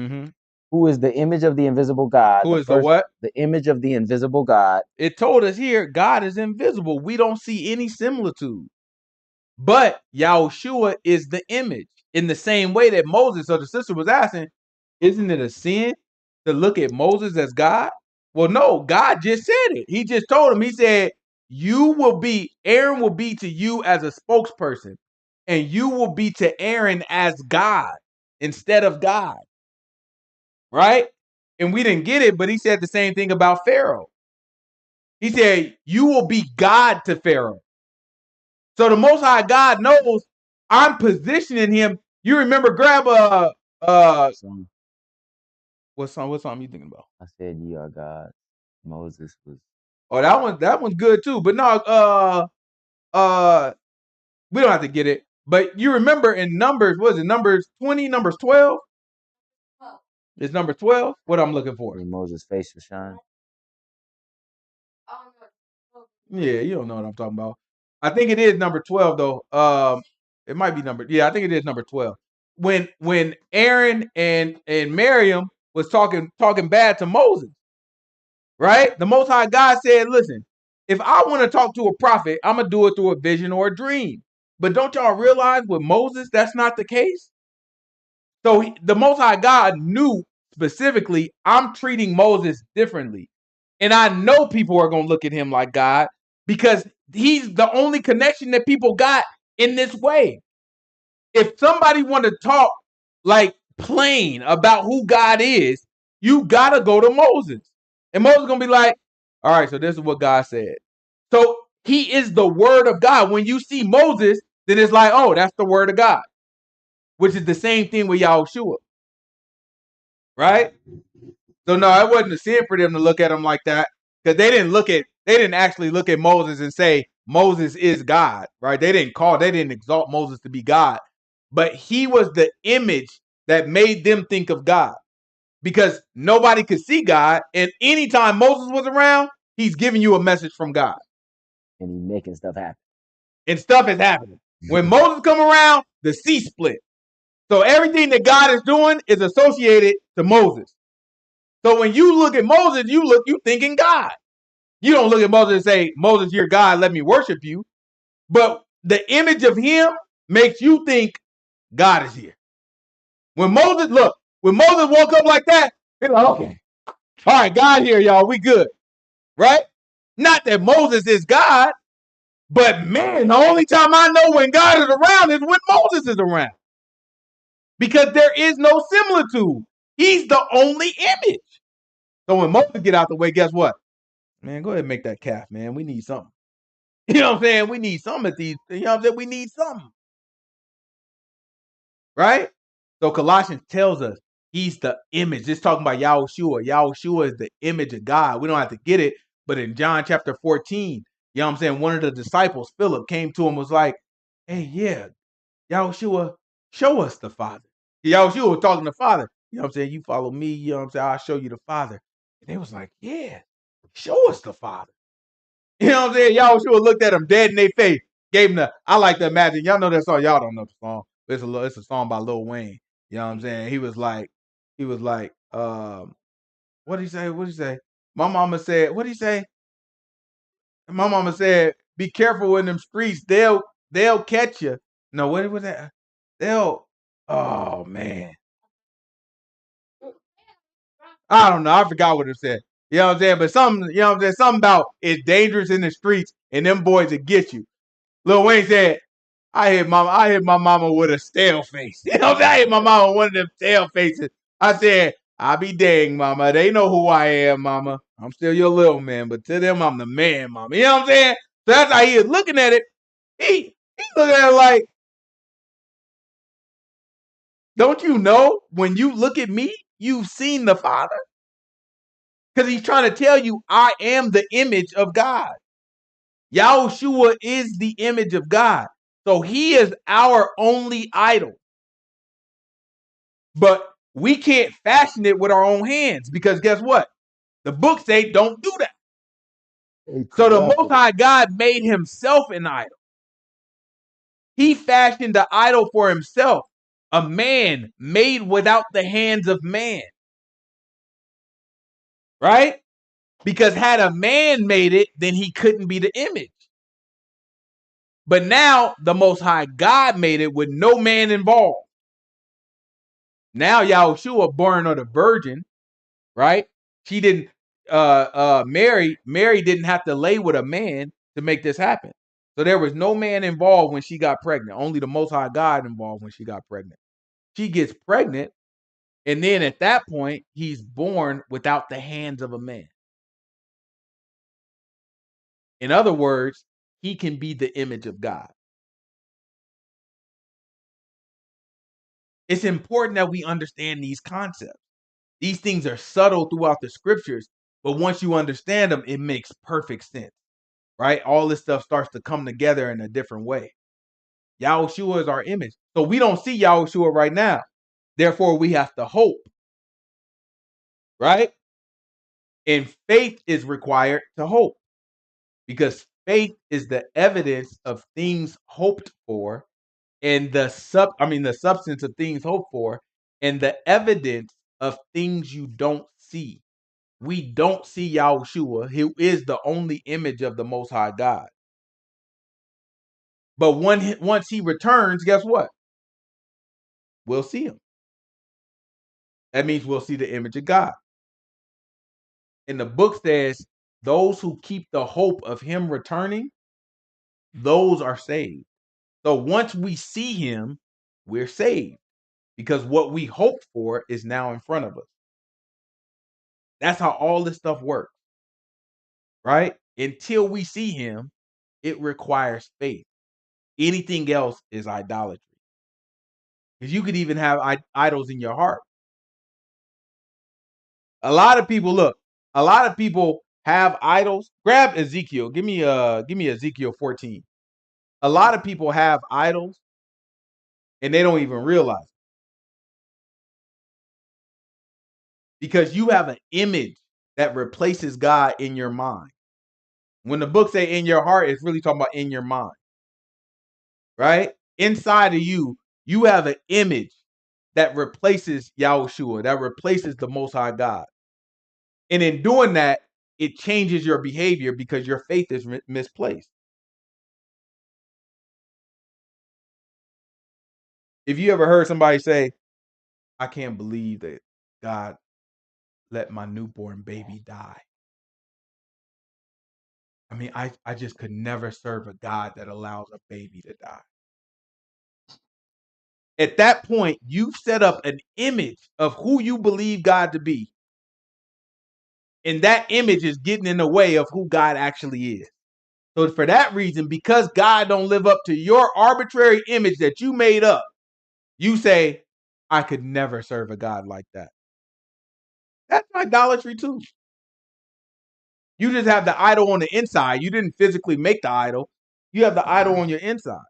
Who is the image of the invisible God? Who is the what? The image of the invisible God. It told us here, God is invisible. We don't see any similitude. But Yahushua is the image. In the same way that Moses, or the sister was asking, isn't it a sin to look at Moses as God? Well, no, God just said it. He just told him, he said, Aaron will be to you as a spokesperson, and you will be to Aaron as God instead of God. Right? And we didn't get it, but he said the same thing about Pharaoh. He said, you will be God to Pharaoh. So the Most High God knows I'm positioning him. You remember, grab Song. what song you thinking about? I said, "Ye are God." Moses was. Oh, that one's good too. But no, we don't have to get it. But you remember in Numbers, what is it? Numbers 20, Numbers 12? It's number 12. What I'm looking for? Moses' face was shine. Yeah, you don't know what I'm talking about. I think it is number 12 though. It might be I think it is number 12. When Aaron and Miriam was talking bad to Moses, right? The Most High God said, listen, if I want to talk to a prophet, I'm going to do it through a vision or a dream. But don't y'all realize with Moses, that's not the case? So the Most High God knew specifically, I'm treating Moses differently. And I know people are going to look at him like God because he's the only connection that people got in this way. If somebody want to talk like plain about who God is, you got to go to Moses. And Moses is going to be like, all right, so this is what God said. So he is the word of God. When you see Moses, then it's like, oh, that's the word of God, which is the same thing with Yahushua. Right? So no, it wasn't a sin for them to look at him like that because they didn't actually look at Moses and say Moses is God, right? They didn't exalt Moses to be God, but he was the image that made them think of God because nobody could see God. And anytime Moses was around, he's giving you a message from God. And he's making stuff happen. And stuff is happening. When Moses come around, the sea split. So everything that God is doing is associated to Moses. So when you look at Moses, you thinking God. You don't look at Moses and say, Moses, you're God, let me worship you. But the image of him makes you think God is here. When Moses woke up like that, he's like, okay, all right, God here, y'all, we good. Right? Not that Moses is God, but man, the only time I know when God is around is when Moses is around. Because there is no similitude. He's the only image. So when Moses get out the way, guess what? Man, go ahead and make that calf, man. We need something. You know what I'm saying? We need some of these. You know what I'm saying? We need something. Right? So Colossians tells us he's the image. It's talking about Yahushua. Yahushua is the image of God. We don't have to get it. But in John chapter 14, you know what I'm saying? One of the disciples, Philip, came to him and was like, hey, yeah, Yahushua, show us the Father. Yahushua was talking to the Father. You know what I'm saying? You follow me, you know what I'm saying? I'll show you the Father. And they was like, yeah, show us the Father. You know what I'm saying? Yahushua looked at them dead in their face, gave them I like to imagine, y'all know that song, y'all don't know the song, but it's a song by Lil Wayne. You know what I'm saying? He was like, what did he say? What did he say? My mama said, what did he say? My mama said, be careful in them streets. They'll catch you. No, what was that? Oh man. I don't know. I forgot what it said. You know what I'm saying? But something, you know what I'm saying? Something about it's dangerous in the streets and them boys will get you. Lil Wayne said, I hit my mama with a stale face. You know what I'm saying? I hit my mama with one of them stale faces. I said, I be dang, mama. They know who I am, mama. I'm still your little man, but to them, I'm the man, mama. You know what I'm saying? So that's how he is looking at it. He's looking at it like, don't you know when you look at me, you've seen the Father? Because he's trying to tell you, I am the image of God. Yahushua is the image of God. So he is our only idol. But we can't fashion it with our own hands because guess what? The books say don't do that. So the Most High God made himself an idol. He fashioned the idol for himself, a man made without the hands of man. Right? Because had a man made it, then he couldn't be the image. But now the Most High God made it with no man involved. Now Yahushua, born of the virgin, right? She didn't. Mary didn't have to lay with a man to make this happen. So there was no man involved when she got pregnant. Only the Most High God involved when she got pregnant. She gets pregnant, and then at that point, he's born without the hands of a man. In other words, he can be the image of God. It's important that we understand these concepts. These things are subtle throughout the scriptures, but once you understand them, it makes perfect sense, right? All this stuff starts to come together in a different way. Yahushua is our image. So we don't see Yahushua right now. Therefore, we have to hope, right? And faith is required to hope because faith is the evidence of things hoped for and the substance of things hoped for and the evidence of things you don't see. We don't see Yahushua, who is the only image of the Most High God. But once he returns, guess what? We'll see him. That means we'll see the image of God. And the book says, those who keep the hope of him returning, those are saved. So once we see him, we're saved because what we hoped for is now in front of us. That's how all this stuff works, right? Until we see him, it requires faith. Anything else is idolatry. Because you could even have idols in your heart. A lot of people have idols. Grab Ezekiel. Give me Ezekiel 14. A lot of people have idols and they don't even realize it. Because you have an image that replaces God in your mind. When the book say in your heart, it's really talking about in your mind. Right? Inside of you, you have an image that replaces Yahushua, that replaces the Most High God. And in doing that, it changes your behavior because your faith is misplaced. If you ever heard somebody say, I can't believe that God let my newborn baby die. I mean, I just could never serve a God that allows a baby to die. At that point, you've set up an image of who you believe God to be. And that image is getting in the way of who God actually is. So for that reason, because God don't live up to your arbitrary image that you made up, you say, I could never serve a God like that. That's idolatry too. You just have the idol on the inside. You didn't physically make the idol. You have the idol on your inside.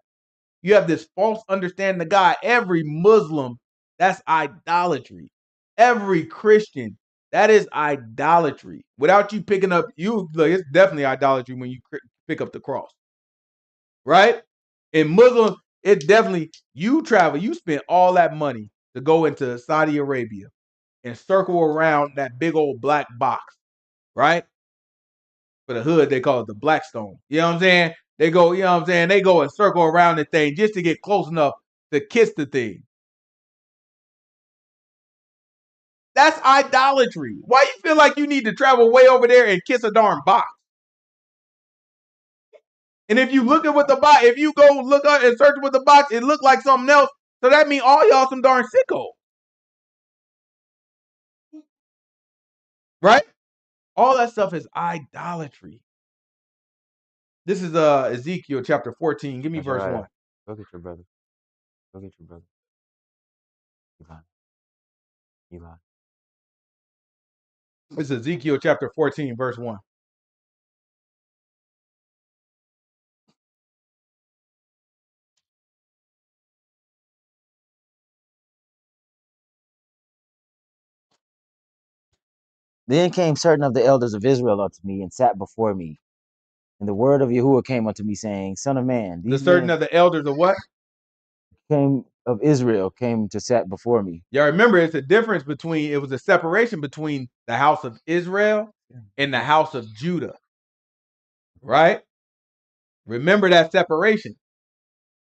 You have this false understanding of God. Every Muslim, that's idolatry. Every Christian, that is idolatry. Without you picking up, it's definitely idolatry when you pick up the cross, right? In Muslim, it definitely, you travel, you spend all that money to go into Saudi Arabia and circle around that big old black box, right? For the hood, they call it the Blackstone. You know what I'm saying? They go, you know what I'm saying? They go and circle around the thing just to get close enough to kiss the thing. That's idolatry. Why you feel like you need to travel way over there and kiss a darn box? And if you look at what the box, if you go look up and search with the box, it look like something else. So that means all y'all some darn sickos. Right? All that stuff is idolatry. This is Ezekiel chapter 14. Give me verse 1. Look at your brother. Look at your brother. Eli. This is Ezekiel chapter 14, verse 1. Then came certain of the elders of Israel unto me and sat before me. And the word of Yahuah came unto me, saying, Son of man, The these certain men of the elders of what? came of Israel came to sat before me. Y'all remember, it's a difference between, it was a separation between the house of Israel and the house of Judah. Right? Remember that separation.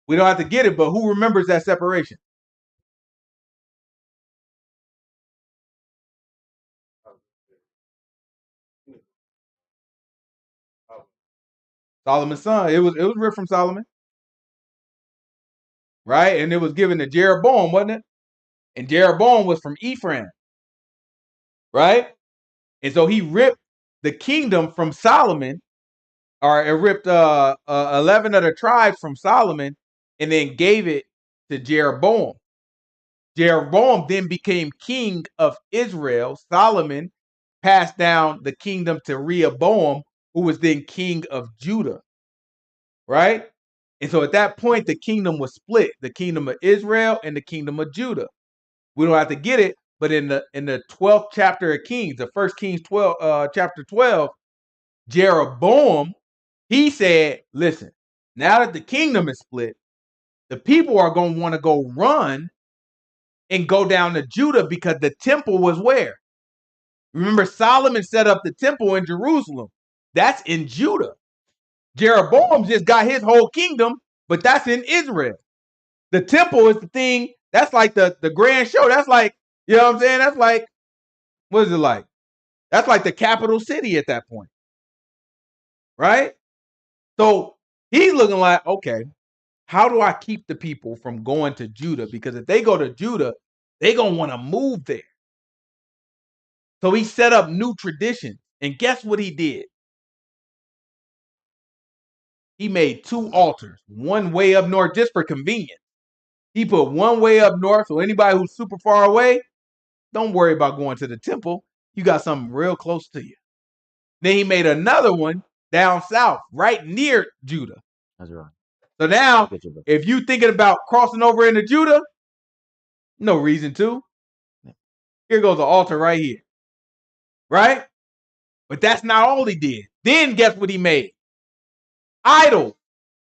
We don't have to get it, but who remembers that separation? Solomon's son. It was ripped from Solomon. Right? And it was given to Jeroboam, wasn't it? And Jeroboam was from Ephraim. Right? And so he ripped the kingdom from Solomon, or it ripped 11 of the tribes from Solomon, and then gave it to Jeroboam. Jeroboam then became king of Israel. Solomon passed down the kingdom to Rehoboam, who was then king of Judah. Right? And so at that point, the kingdom was split, the kingdom of Israel and the kingdom of Judah. We don't have to get it, but in the 12th chapter of Kings, the first Kings 12, chapter 12, Jeroboam, he said, listen, now that the kingdom is split, the people are going to want to go run and go down to Judah because the temple was where? Remember, Solomon set up the temple in Jerusalem. That's in Judah. Jeroboam just got his whole kingdom, but that's in Israel. The temple is the thing, that's like the grand show. That's like, you know what I'm saying? That's like, what is it like? That's like the capital city at that point. Right? So he's looking like, okay, how do I keep the people from going to Judah? Because if they go to Judah, they're going to want to move there. So he set up new traditions. And guess what he did? He made 2 altars, one way up north just for convenience. He put one way up north, so anybody who's super far away, don't worry about going to the temple. You got something real close to you. Then he made another one down south, right near Judah. That's right. So now, if you thinking about crossing over into Judah, no reason to. Here goes the altar right here. Right? But that's not all he did. Then guess what he made? Idol,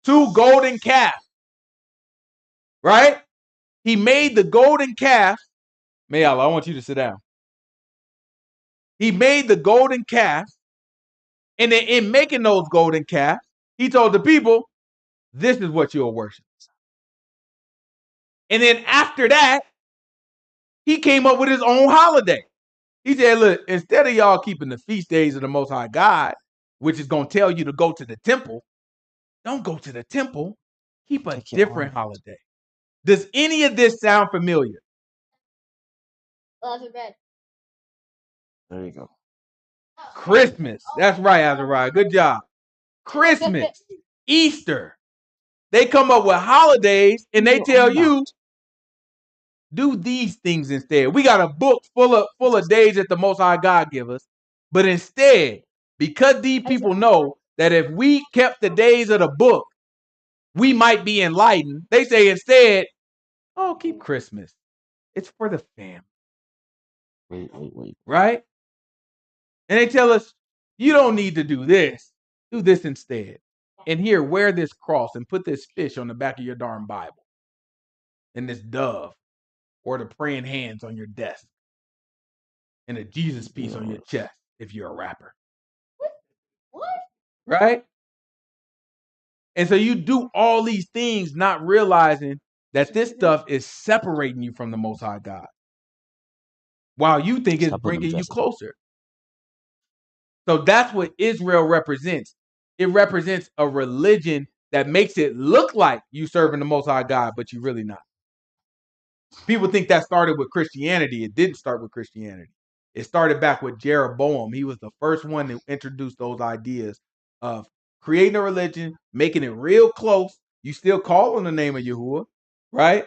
2 golden calves. Right? He made the golden calf. Mayala, I want you to sit down. He made the golden calf. And then in making those golden calves, he told the people, this is what you'll worship. And then after that, he came up with his own holiday. He said, look, instead of y'all keeping the feast days of the Most High God, which is going to tell you to go to the temple, don't go to the temple. Keep a different holiday. Does any of this sound familiar? There you go. Christmas. That's right, Azariah. Good job. Christmas, Easter. They come up with holidays and they tell you, do these things instead. We got a book full of days that the Most High God give us. But instead, because these people know that if we kept the days of the book, we might be enlightened. They say instead, oh, keep Christmas. It's for the family. Wait. Right? And they tell us, you don't need to do this. Do this instead. And here, wear this cross and put this fish on the back of your darn Bible. And this dove. Or the praying hands on your desk. And a Jesus piece on your chest if you're a rapper. What? Right? And so you do all these things not realizing that this stuff is separating you from the Most High God. While you think it's Stop putting them bringing you dresses on. closer. So that's what Israel represents. It represents a religion that makes it look like you serving the Most High God, but you really not. People think that started with Christianity. It didn't start with Christianity. It started back with Jeroboam. He was the first one to introduce those ideas of creating a religion, making it real close. You still call on the name of Yahuwah, right?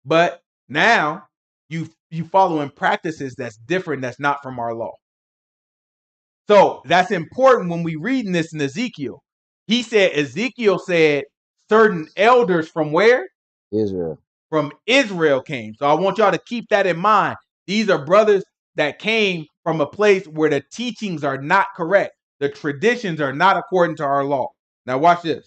But now you following practices that's different, that's not from our law. So that's important when we reading this in Ezekiel. Ezekiel said certain elders from where? Israel. From Israel came. So I want y'all to keep that in mind. These are brothers that came from a place where the teachings are not correct. The traditions are not according to our law. Now watch this.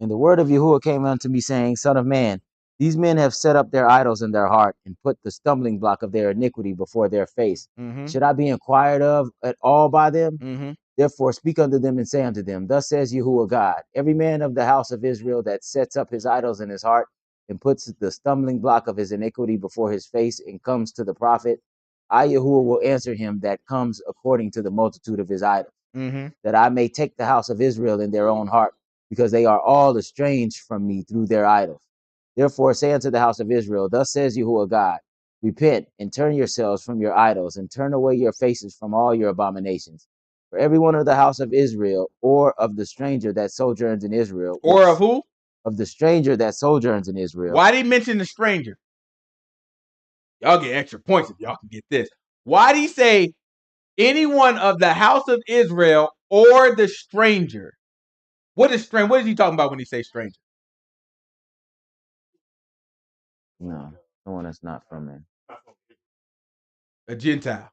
And the word of Yahuwah came unto me, saying, Son of man, these men have set up their idols in their heart, and put the stumbling block of their iniquity before their face. Should I be inquired of at all by them? Therefore speak unto them, and say unto them, Thus says Yahuwah God, every man of the house of Israel that sets up his idols in his heart, and puts the stumbling block of his iniquity before his face, and comes to the prophet, I Yahuwah will answer him that comes according to the multitude of his idols, that I may take the house of Israel in their own heart, because they are all estranged from me through their idols. Therefore say unto the house of Israel, Thus says Yahuwah God, repent and turn yourselves from your idols, and turn away your faces from all your abominations. For every one of the house of Israel, or of the stranger that sojourns in Israel, Or of who? Of the stranger that sojourns in Israel. Why did he mention the stranger? Y'all get extra points if y'all can get this. Why did he say anyone of the house of Israel or the stranger? What is strange? What is he talking about when he says stranger? No, one that's not from there. A Gentile,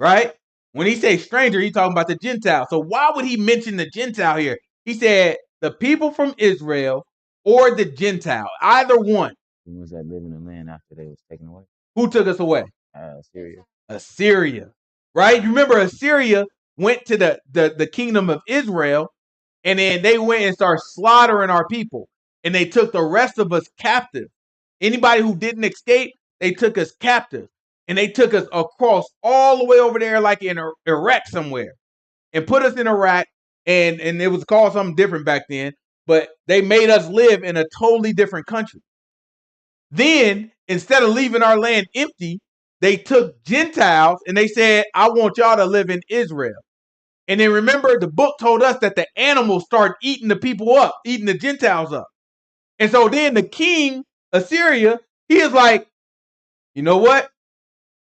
right? When he says stranger, he's talking about the Gentile. So why would he mention the Gentile here? He said the people from Israel or the Gentile, either one. Who was that living in the land after they was taken away? Who took us away? Syria. Assyria, right? You remember Assyria went to the kingdom of Israel, and then they went and started slaughtering our people, and they took the rest of us captive. Anybody who didn't escape, they took us captive, and they took us across all the way over there, like in Iraq somewhere, and put us in Iraq, and it was called something different back then, but they made us live in a totally different country. Then, instead of leaving our land empty, they took Gentiles and they said, I want y'all to live in Israel. And then remember, the book told us that the animals started eating the people up, eating the Gentiles up. And so then the king, Assyria, he is like, you know what?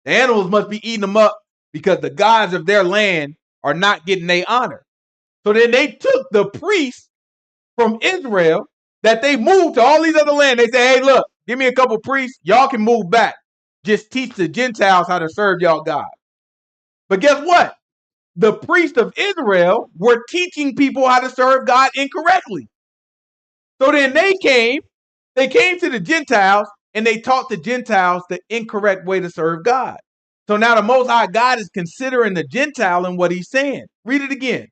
The animals must be eating them up because the gods of their land are not getting their honor. So then they took the priests from Israel that they moved to all these other lands. They say, hey, look, give me a couple priests. Y'all can move back. Just teach the Gentiles how to serve y'all God. But guess what? The priests of Israel were teaching people how to serve God incorrectly. So then they came to the Gentiles, and they taught the Gentiles the incorrect way to serve God. So now the Most High God is considering the Gentile in what he's saying. Read it again.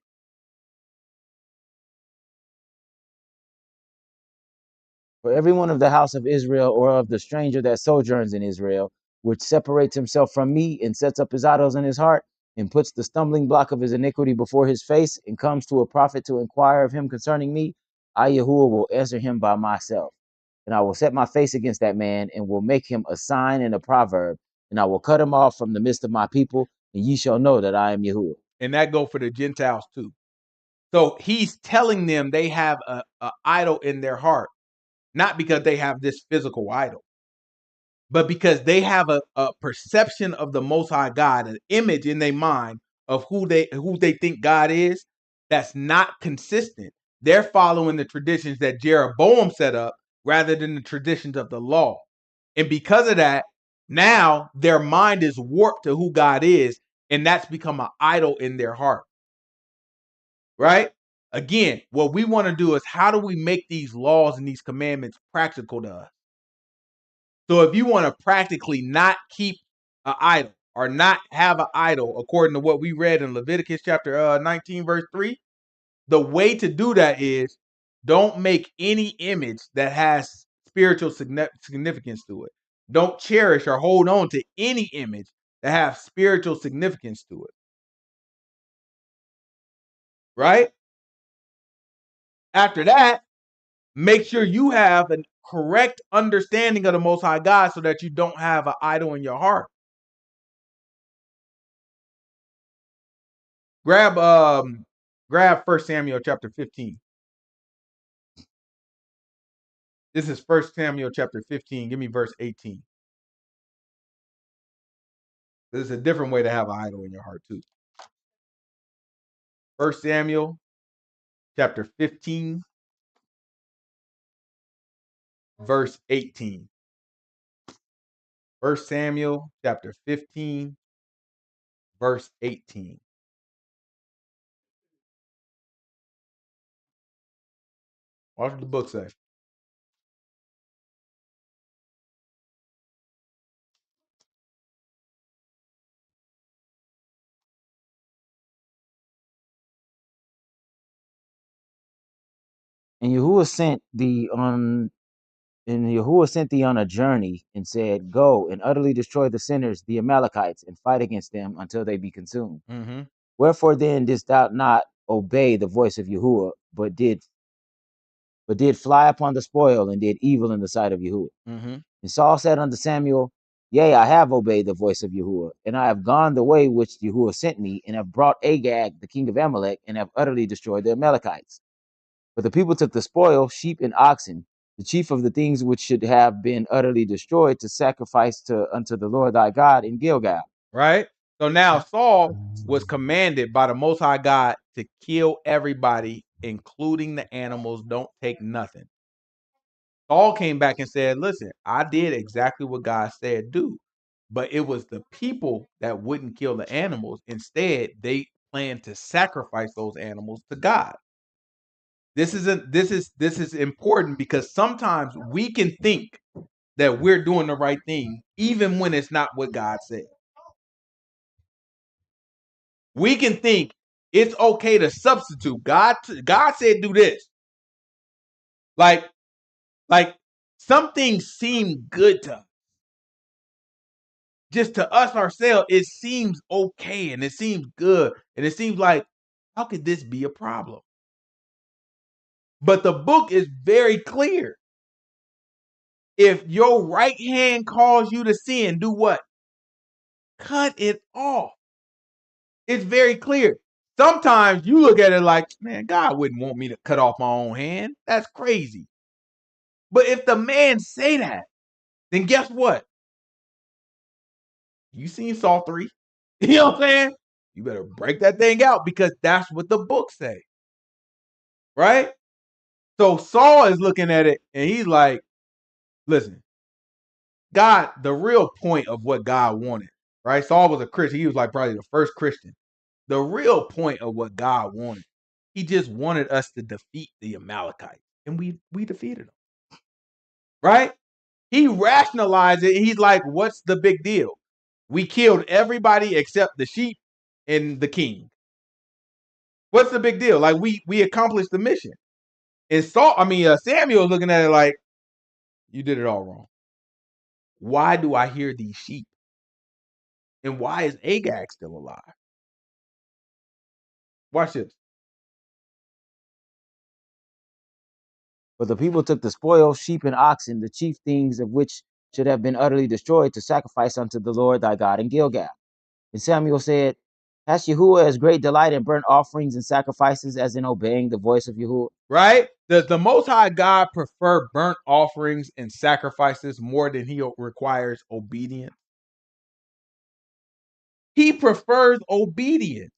For every one of the house of Israel, or of the stranger that sojourns in Israel, which separates himself from me, and sets up his idols in his heart, and puts the stumbling block of his iniquity before his face, and comes to a prophet to inquire of him concerning me, I Yahuwah will answer him by myself. And I will set my face against that man, and will make him a sign and a proverb, and I will cut him off from the midst of my people, and ye shall know that I am Yahuwah. And that go for the Gentiles too. So he's telling them they have a idol in their heart, not because they have this physical idol, but because they have a perception of the Most High God, an image in their mind of who they think God is, that's not consistent. They're following the traditions that Jeroboam set up rather than the traditions of the law. And because of that, now their mind is warped to who God is, and that's become an idol in their heart. Right? Again, what we want to do is how do we make these laws and these commandments practical to us? So if you want to practically not keep an idol or not have an idol, according to what we read in Leviticus chapter 19, verse 3, the way to do that is don't make any image that has spiritual significance to it. Don't cherish or hold on to any image that has spiritual significance to it. Right? After that, make sure you have a correct understanding of the Most High God so that you don't have an idol in your heart. Grab 1 Samuel chapter 15. This is 1 Samuel chapter 15. Give me verse 18. This is a different way to have an idol in your heart too. 1 Samuel chapter 15, verse 18. 1 Samuel chapter 15, verse 18. Watch what the book says. And Yahuwah sent thee on a journey and said, Go and utterly destroy the sinners, the Amalekites, and fight against them until they be consumed. Mm-hmm. Wherefore then didst thou not obey the voice of Yahuwah, but did fly upon the spoil and did evil in the sight of Yahuwah? Mm-hmm. And Saul said unto Samuel, Yea, I have obeyed the voice of Yahuwah, and I have gone the way which Yahuwah sent me, and have brought Agag, the king of Amalek, and have utterly destroyed the Amalekites. But the people took the spoil, sheep and oxen, the chief of the things which should have been utterly destroyed, to sacrifice unto the Lord thy God in Gilgal. Right? So now Saul was commanded by the Most High God to kill everybody, including the animals. Don't take nothing. Saul came back and said, listen, I did exactly what God said do. But it was the people that wouldn't kill the animals. Instead, they planned to sacrifice those animals to God. This is important because sometimes we can think that we're doing the right thing, even when it's not what God said. We can think it's okay to substitute. God said do this. Like some things seem good to us. Just to us ourselves, it seems okay and it seems good. And it seems like, how could this be a problem? But the book is very clear. If your right hand calls you to sin, do what? Cut it off. It's very clear. Sometimes you look at it like, man, God wouldn't want me to cut off my own hand. That's crazy. But if the man say that, then guess what? You seen Saw 3. You know what I'm saying? You better break that thing out because that's what the book say. Right? So Saul is looking at it and he's like, listen, God, the real point of what God wanted, right? Saul was a Christian. He was like probably the first Christian. The real point of what God wanted, he just wanted us to defeat the Amalekites. And we defeated them. Right? He rationalized it. And he's like, what's the big deal? We killed everybody except the sheep and the king. What's the big deal? Like we accomplished the mission. And Samuel looking at it like, you did it all wrong. Why do I hear these sheep? And why is Agag still alive? Watch this. But the people took the spoil, sheep and oxen, the chief things of which should have been utterly destroyed, to sacrifice unto the Lord thy God in Gilgal. And Samuel said, Has Yahuwah as great delight in burnt offerings and sacrifices as in obeying the voice of Yahuwah? Right? Does the Most High God prefer burnt offerings and sacrifices more than he requires obedience? He prefers obedience.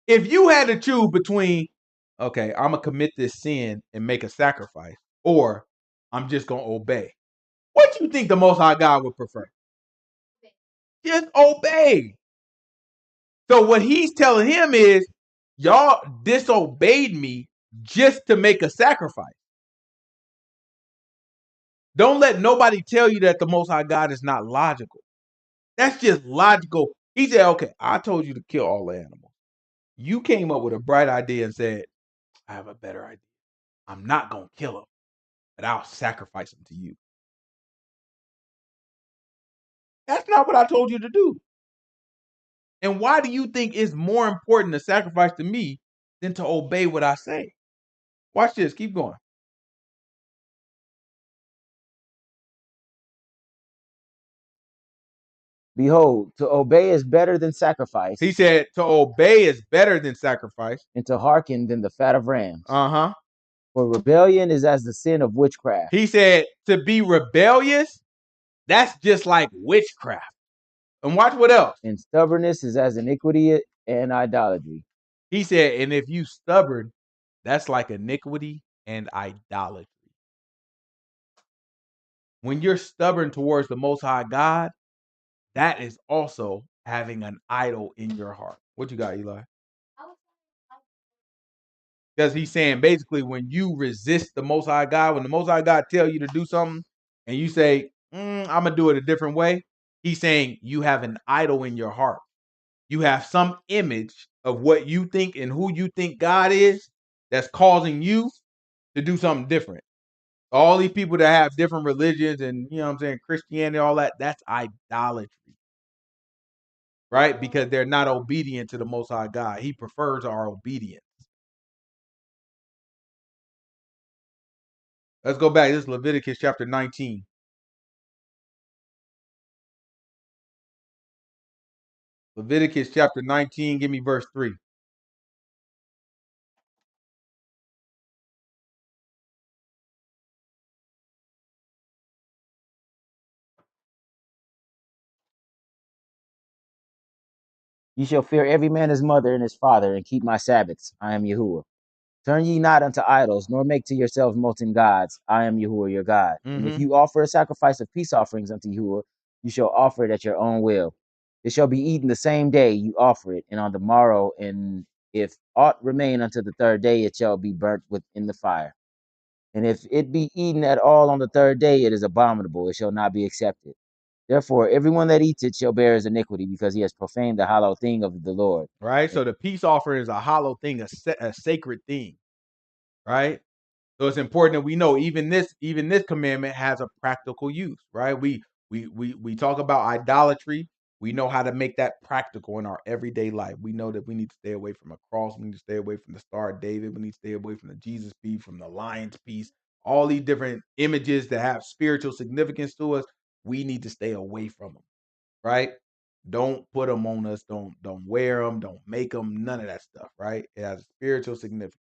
If you had to choose between okay, I'm gonna commit this sin and make a sacrifice, or I'm just gonna obey. What you think the Most High God would prefer? Just obey. So what he's telling him is, y'all disobeyed me just to make a sacrifice. Don't let nobody tell you that the Most High God is not logical. That's just logical. He said, okay, I told you to kill all the animals. You came up with a bright idea and said, I have a better idea. I'm not going to kill them, but I'll sacrifice them to you. That's not what I told you to do. And why do you think it's more important to sacrifice to me than to obey what I say? Watch this. Keep going. Behold, to obey is better than sacrifice, He said to obey is better than sacrifice. and to hearken than the fat of rams. Uh-huh. For rebellion is as the sin of witchcraft, He said to be rebellious, that's just like witchcraft. And watch what else. and stubbornness is as iniquity and idolatry. He said, and if you stubborn, that's like iniquity and idolatry. When you're stubborn towards the Most High God, that is also having an idol in your heart. What you got, Eli? Because he's saying basically when you resist the Most High God, when the Most High God tell you to do something and you say, I'm going to do it a different way, he's saying you have an idol in your heart. You have some image of what you think and who you think God is that's causing you to do something different. All these people that have different religions and, you know what I'm saying, Christianity, all that, that's idolatry. Right? Because they're not obedient to the Most High God. He prefers our obedience. Let's go back. This is Leviticus chapter 19. Leviticus chapter 19, give me verse 3. Ye shall fear every man his mother and his father, and keep my Sabbaths. I am Yahuwah. Turn ye not unto idols, nor make to yourselves molten gods. I am Yahuwah your God. And if Mm-hmm. you offer a sacrifice of peace offerings unto Yahuwah, you shall offer it at your own will. It shall be eaten the same day you offer it, and on the morrow, and if aught remain unto the third day, it shall be burnt within the fire. And if it be eaten at all on the third day, it is abominable, it shall not be accepted. Therefore, everyone that eats it shall bear his iniquity, because he has profaned the hallowed thing of the Lord. Right? So the peace offering is a hollow thing, a sacred thing. Right? So it's important that we know even this commandment has a practical use, right? We talk about idolatry. We know how to make that practical in our everyday life. We know that we need to stay away from a cross. We need to stay away from the Star of David. We need to stay away from the Jesus piece, from the lion's piece. All these different images that have spiritual significance to us, we need to stay away from them, right? Don't put them on us. Don't wear them. Don't make them. None of that stuff, right? It has a spiritual significance.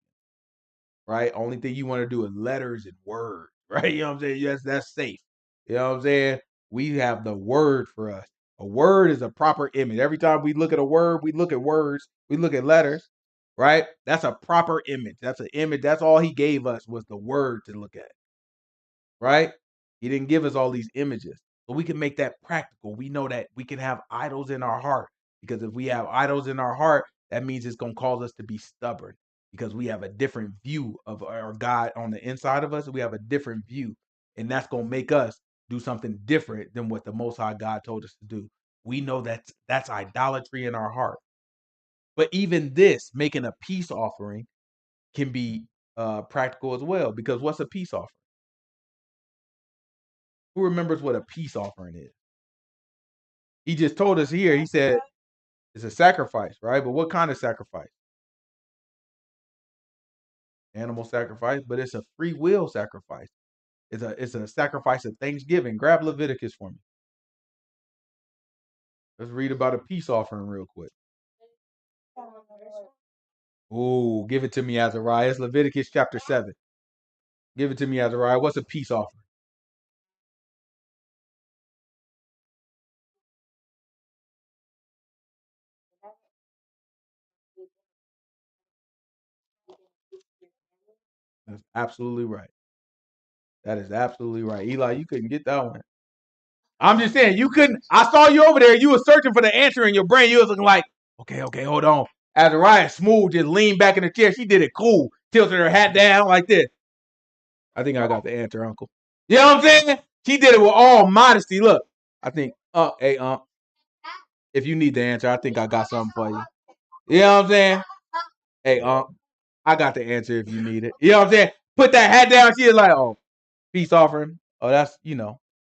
Right? Only thing you want to do is letters and words, right? You know what I'm saying? Yes, that's safe. You know what I'm saying? We have the word for us. A word is a proper image. Every time we look at a word, we look at words, we look at letters, right? That's a proper image. That's an image. That's all he gave us was the word to look at, right? He didn't give us all these images. But we can make that practical. We know that we can have idols in our heart because if we have idols in our heart, that means it's going to cause us to be stubborn because we have a different view of our God on the inside of us. We have a different view, and that's going to make us do something different than what the Most High God told us to do. We know that's idolatry in our heart. But even this, making a peace offering, can be practical as well because what's a peace offering? Who remembers what a peace offering is? He just told us here, he said it's a sacrifice, right? But what kind of sacrifice? Animal sacrifice, but it's a free will sacrifice. It's a sacrifice of thanksgiving. Grab Leviticus for me. Let's read about a peace offering real quick. Oh, give it to me, Azariah. It's Leviticus chapter 7. Give it to me, Azariah. What's a peace offering? That's absolutely right. That is absolutely right. Eli, you couldn't get that one. I'm just saying, you couldn't. I saw you over there. You were searching for the answer in your brain. You was looking like, okay, hold on. Azariah smooth just leaned back in the chair. She did it cool. Tilted her hat down like this. I think I got the answer, Uncle. You know what I'm saying? She did it with all modesty. Look, I think, hey, if you need the answer, I think I got something for you. You know what I'm saying? Hey, I got the answer if you need it. You know what I'm saying? Put that hat down. She is like, oh, peace offering. Oh, that's,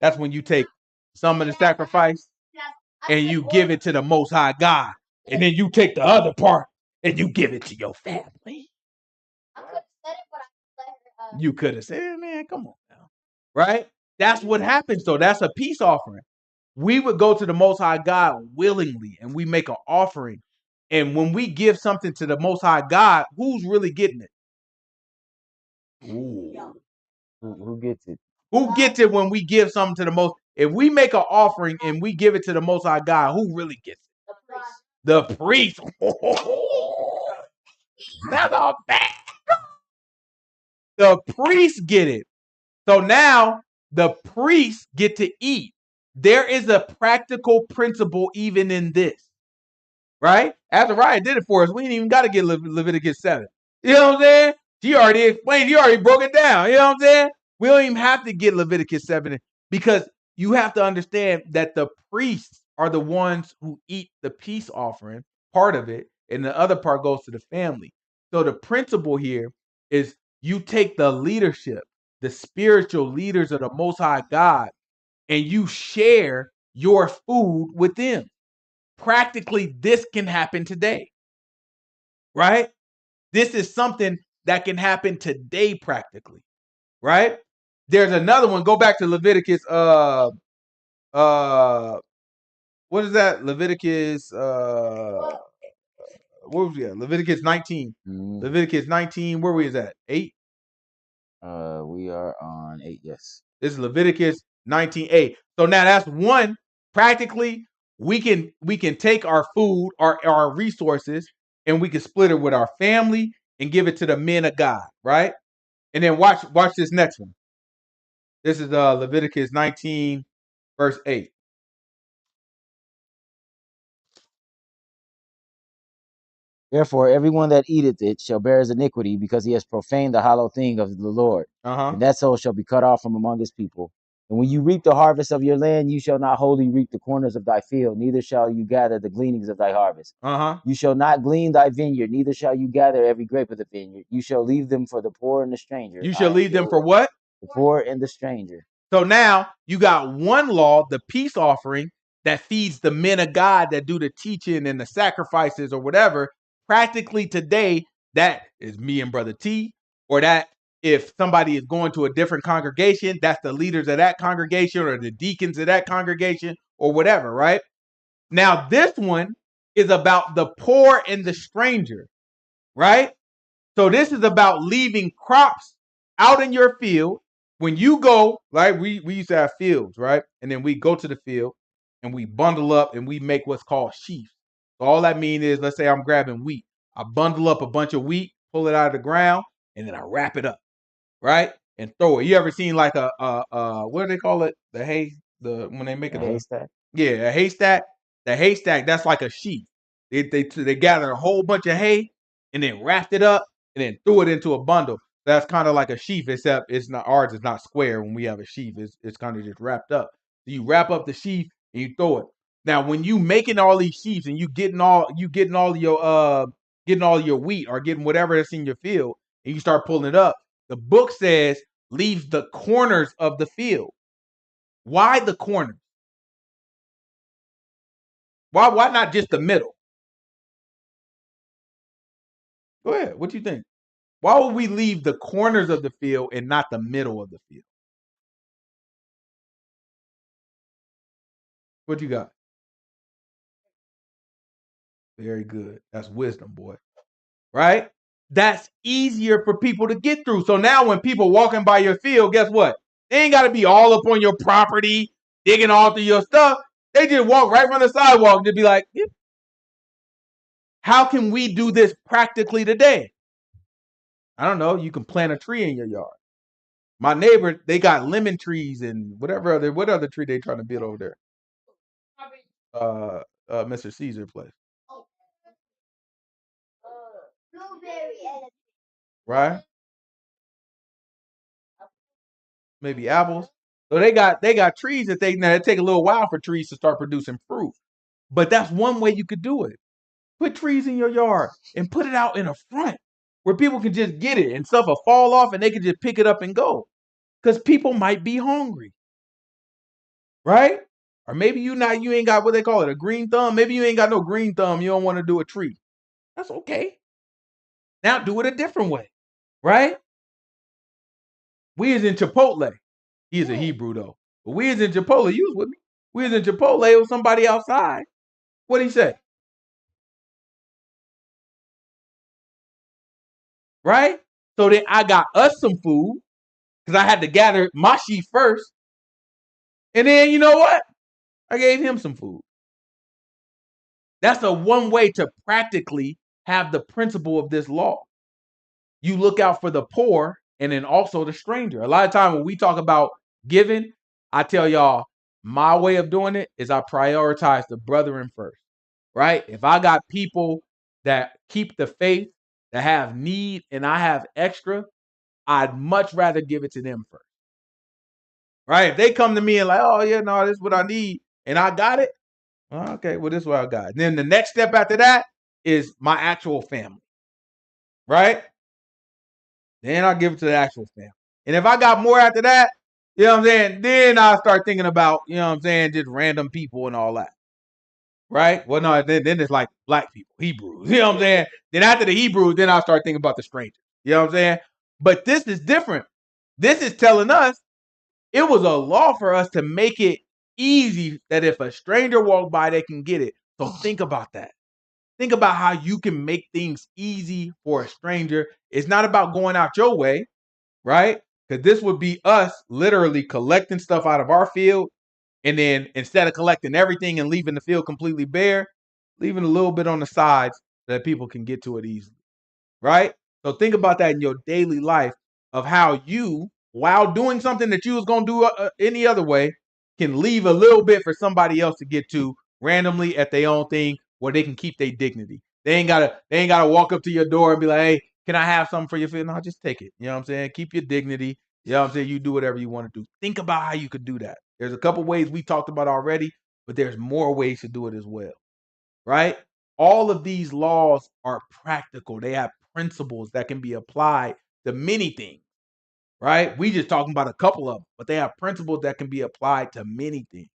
that's when you take some of the sacrifice and you give it to the Most High God. And then you take the other part and you give it to your family. You could have said, man, come on now. Right? That's what happens. So that's a peace offering. We would go to the Most High God willingly and we make an offering. And when we give something to the Most High God, who's really getting it? Ooh. Who gets it? Who gets it when we give something to the Most? If we make an offering and we give it to the Most High God, who really gets it? The priest. That's all bad. The priests get it. So now the priests get to eat. There is a practical principle even in this, right? Azariah did it for us. We ain't even got to get Leviticus 7. You know what I'm saying? She already explained. She already broke it down. You know what I'm saying? We don't even have to get Leviticus 7 because you have to understand that the priests are the ones who eat the peace offering, part of it, and the other part goes to the family. So the principle here is you take the leadership, the spiritual leaders of the Most High God, and you share your food with them. Practically, this can happen today, right? This is something that can happen today practically, right? There's another one. Go back to Leviticus. What is that? Leviticus. What was that? Leviticus 19. Mm-hmm. Leviticus 19. Where was that? 8. We are on 8. Yes. This is Leviticus 19:8. So now that's one. Practically, we can take our food, our resources, and we can split it with our family and give it to the men of God, right? And then watch this next one. This is Leviticus 19, verse 8. Therefore, everyone that eateth it shall bear his iniquity, because he has profaned the hollow thing of the Lord. And that soul shall be cut off from among his people. And when you reap the harvest of your land, you shall not wholly reap the corners of thy field, neither shall you gather the gleanings of thy harvest. You shall not glean thy vineyard, neither shall you gather every grape of the vineyard. You shall leave them for the poor and the stranger. You shall leave them for what? The poor and the stranger. So now you got one law, the peace offering, that feeds the men of God that do the teaching and the sacrifices or whatever. Practically today, that is me and Brother T, or that if somebody is going to a different congregation, that's the leaders of that congregation or the deacons of that congregation or whatever, right? Now, this one is about the poor and the stranger, right? So this is about leaving crops out in your field. When you go, like we used to have fields, right? And then we go to the field and we bundle up and we make what's called sheaves. So all that means is, let's say I'm grabbing wheat. I bundle up a bunch of wheat, pull it out of the ground, and then I wrap it up, right? And throw it. You ever seen like a what do they call it? The hay, when they make it a haystack? Yeah, a haystack. The haystack, that's like a sheaf. They gathered a whole bunch of hay and then wrapped it up and then threw it into a bundle. That's kind of like a sheaf, except it's not ours. Is not square. When we have a sheaf, it's kind of just wrapped up. So you wrap up the sheaf and you throw it. Now, when you making all these sheaves and you getting all your wheat or getting whatever that's in your field, and you start pulling it up, the book says leave the corners of the field. Why the corners? Why not just the middle? Go ahead. What do you think? Why would we leave the corners of the field and not the middle of the field? What you got? Very good. That's wisdom, boy. Right? That's easier for people to get through. So now when people walking by your field, guess what? They ain't got to be all up on your property, digging all through your stuff. They just walk right from the sidewalk and just be like, yeah. How can we do this practically today? I don't know. You can plant a tree in your yard. My neighbor, they got lemon trees and what other tree they trying to build over there? Mr. Caesar place. Right? Maybe apples. So they got trees that it take a little while for trees to start producing fruit. But that's one way you could do it. Put trees in your yard and put it out in the front where people can just get it and stuff will fall off and they can just pick it up and go. Because people might be hungry. Right? Or maybe you ain't got what they call it, a green thumb. Maybe you ain't got no green thumb. You don't want to do a tree. That's okay. Now do it a different way. Right? We is in Chipotle. He is a Hebrew though. But we is in Chipotle. You was with me. We was in Chipotle with somebody outside. What'd he say? Right? So then I got us some food because I had to gather my sheep first. And then you know what? I gave him some food. That's the one way to practically have the principle of this law. You look out for the poor and then also the stranger. A lot of time when we talk about giving, I tell y'all my way of doing it is I prioritize the brethren first, right? If I got people that keep the faith, that have need, and I have extra, I'd much rather give it to them first, right? If they come to me and like, oh yeah, no, this is what I need, and I got it, okay, well this is what I got. And then the next step after that is my actual family, right? Then I'll give it to the actual family. And if I got more after that, you know what I'm saying? Then I'll start thinking about, you know what I'm saying, just random people and all that. Right? Well, no, then it's like black people, Hebrews. You know what I'm saying? Then after the Hebrews, then I'll start thinking about the strangers. You know what I'm saying? But this is different. This is telling us it was a law for us to make it easy that if a stranger walked by, they can get it. So think about that. Think about how you can make things easy for a stranger. It's not about going out your way, right? Because this would be us literally collecting stuff out of our field. And then instead of collecting everything and leaving the field completely bare, leaving a little bit on the sides so that people can get to it easily, right? So think about that in your daily life of how you, while doing something that you was going to do any other way, can leave a little bit for somebody else to get to randomly at their own thing where they can keep their dignity. They ain't gotta walk up to your door and be like, hey, can I have something for your food? No, just take it. You know what I'm saying? Keep your dignity. You know what I'm saying? You do whatever you want to do. Think about how you could do that. There's a couple ways we talked about already, but there's more ways to do it as well, right? All of these laws are practical. They have principles that can be applied to many things, right? We just talking about a couple of them, but they have principles that can be applied to many things,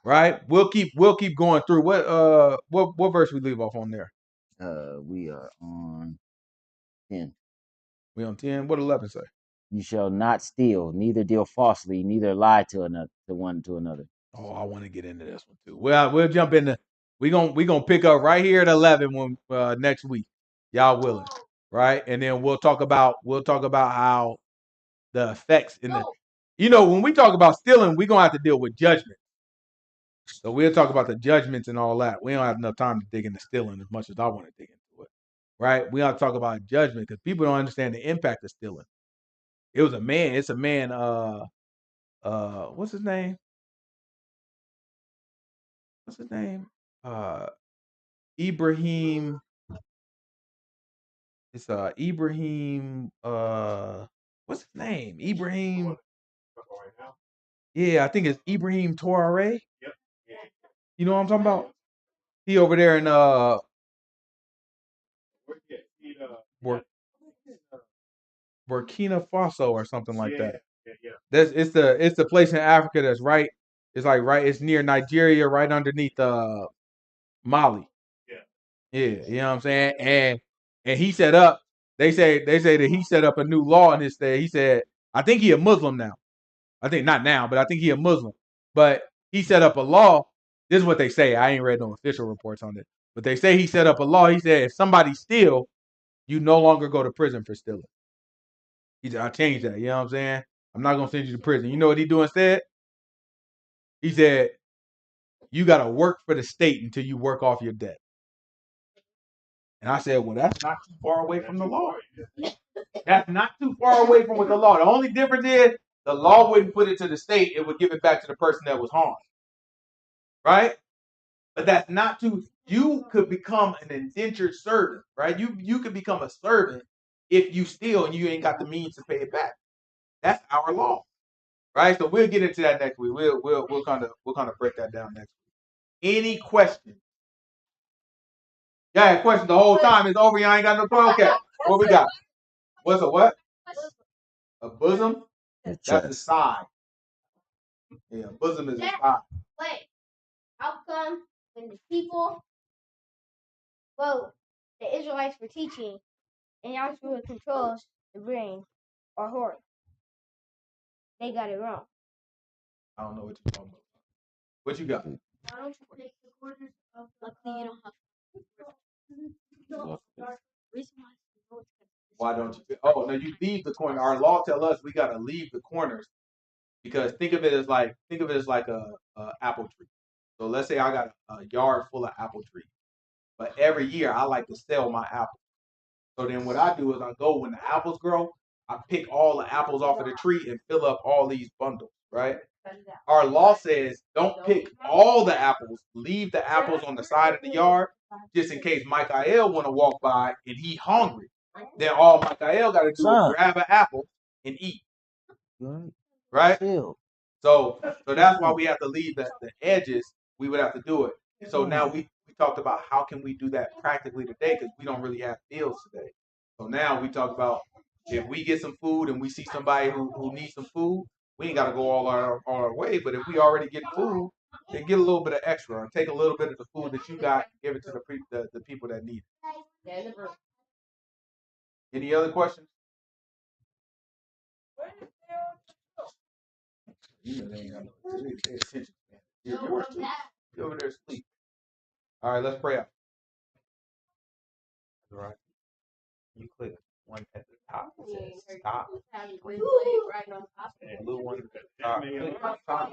right? We'll keep going through. What verse we leave off on there? We are on 10. We on 10. What 11 say? You shall not steal, neither deal falsely, neither lie to another. Oh, I want to get into this one too. Well, we'll jump into. We gonna pick up right here at 11 when next week, y'all willing, right? And then we'll talk about how the effects in the. When we talk about stealing, we're gonna have to deal with judgment. So we'll talk about the judgments and all that. We don't have enough time to dig into stealing as much as I want to dig into it, right? We ought to talk about judgment because people don't understand the impact of stealing. It was a man. It's a man. What's his name? What's his name? Ibrahim. It's Ibrahim. What's his name? Ibrahim. Yeah, I think it's Ibrahim Torre. You know what I'm talking about? He over there in Burkina Faso or something like that. It's the place in Africa that's right. It's like right. It's near Nigeria, right underneath Mali. Yeah, you know what I'm saying. And he set up. They say that he set up a new law in his state. He said, I think he a Muslim now. I think not now, but I think he a Muslim. But he set up a law. This is what they say. I ain't read no official reports on it, but they say he set up a law. He said if somebody steal, you no longer go to prison for stealing. He said, I changed that. You know what I'm saying? I'm not gonna send you to prison. You know what he do instead? He said, you gotta work for the state until you work off your debt. And I said, well, that's not too far away from the law. That's not too far away from what the law. The only difference is the law wouldn't put it to the state; it would give it back to the person that was harmed. Right? But that's not too. You could become an indentured servant, right? You could become a servant if you steal and you ain't got the means to pay it back. That's our law, right? So we'll get into that next week. We'll kind of break that down next week. Any questions? Yeah, question the whole time. It's over. Y'all ain't got no question. Okay, what we got? What's a what? A bosom? That's the side. Yeah, bosom is the side. Wait, how come when the people, well, the Israelites were teaching, and Yahushua controls the brain or heart, they got it wrong? I don't know what you're talking about. What you got? Why don't you take the corners of luckily you don't have Why don't you? Oh no, you leave the corner. Our law tell us we gotta leave the corners because think of it as like a apple tree. So let's say I got a yard full of apple trees, but every year I like to sell my apples. So then what I do is I go when the apples grow, I pick all the apples off of the tree and fill up all these bundles, right? Our law says don't pick all the apples, leave the apples on the side of the yard, just in case Michael want to walk by and he hungry. Then all Michael got to do is grab an apple and eat, right? So that's why we have to leave the edges. We would have to do it. And so now we talked about how can we do that practically today because we don't really have fields today. So now we talk about if we get some food and we see somebody who needs some food, we ain't got to go all our way. But if we already get food, then get a little bit of extra or take a little bit of the food that you got, give it to the people that need it. Any other questions? You're over there asleep. All right, let's pray out. All right. You click one at the top. It says stop. And blue one at the top. Click on top.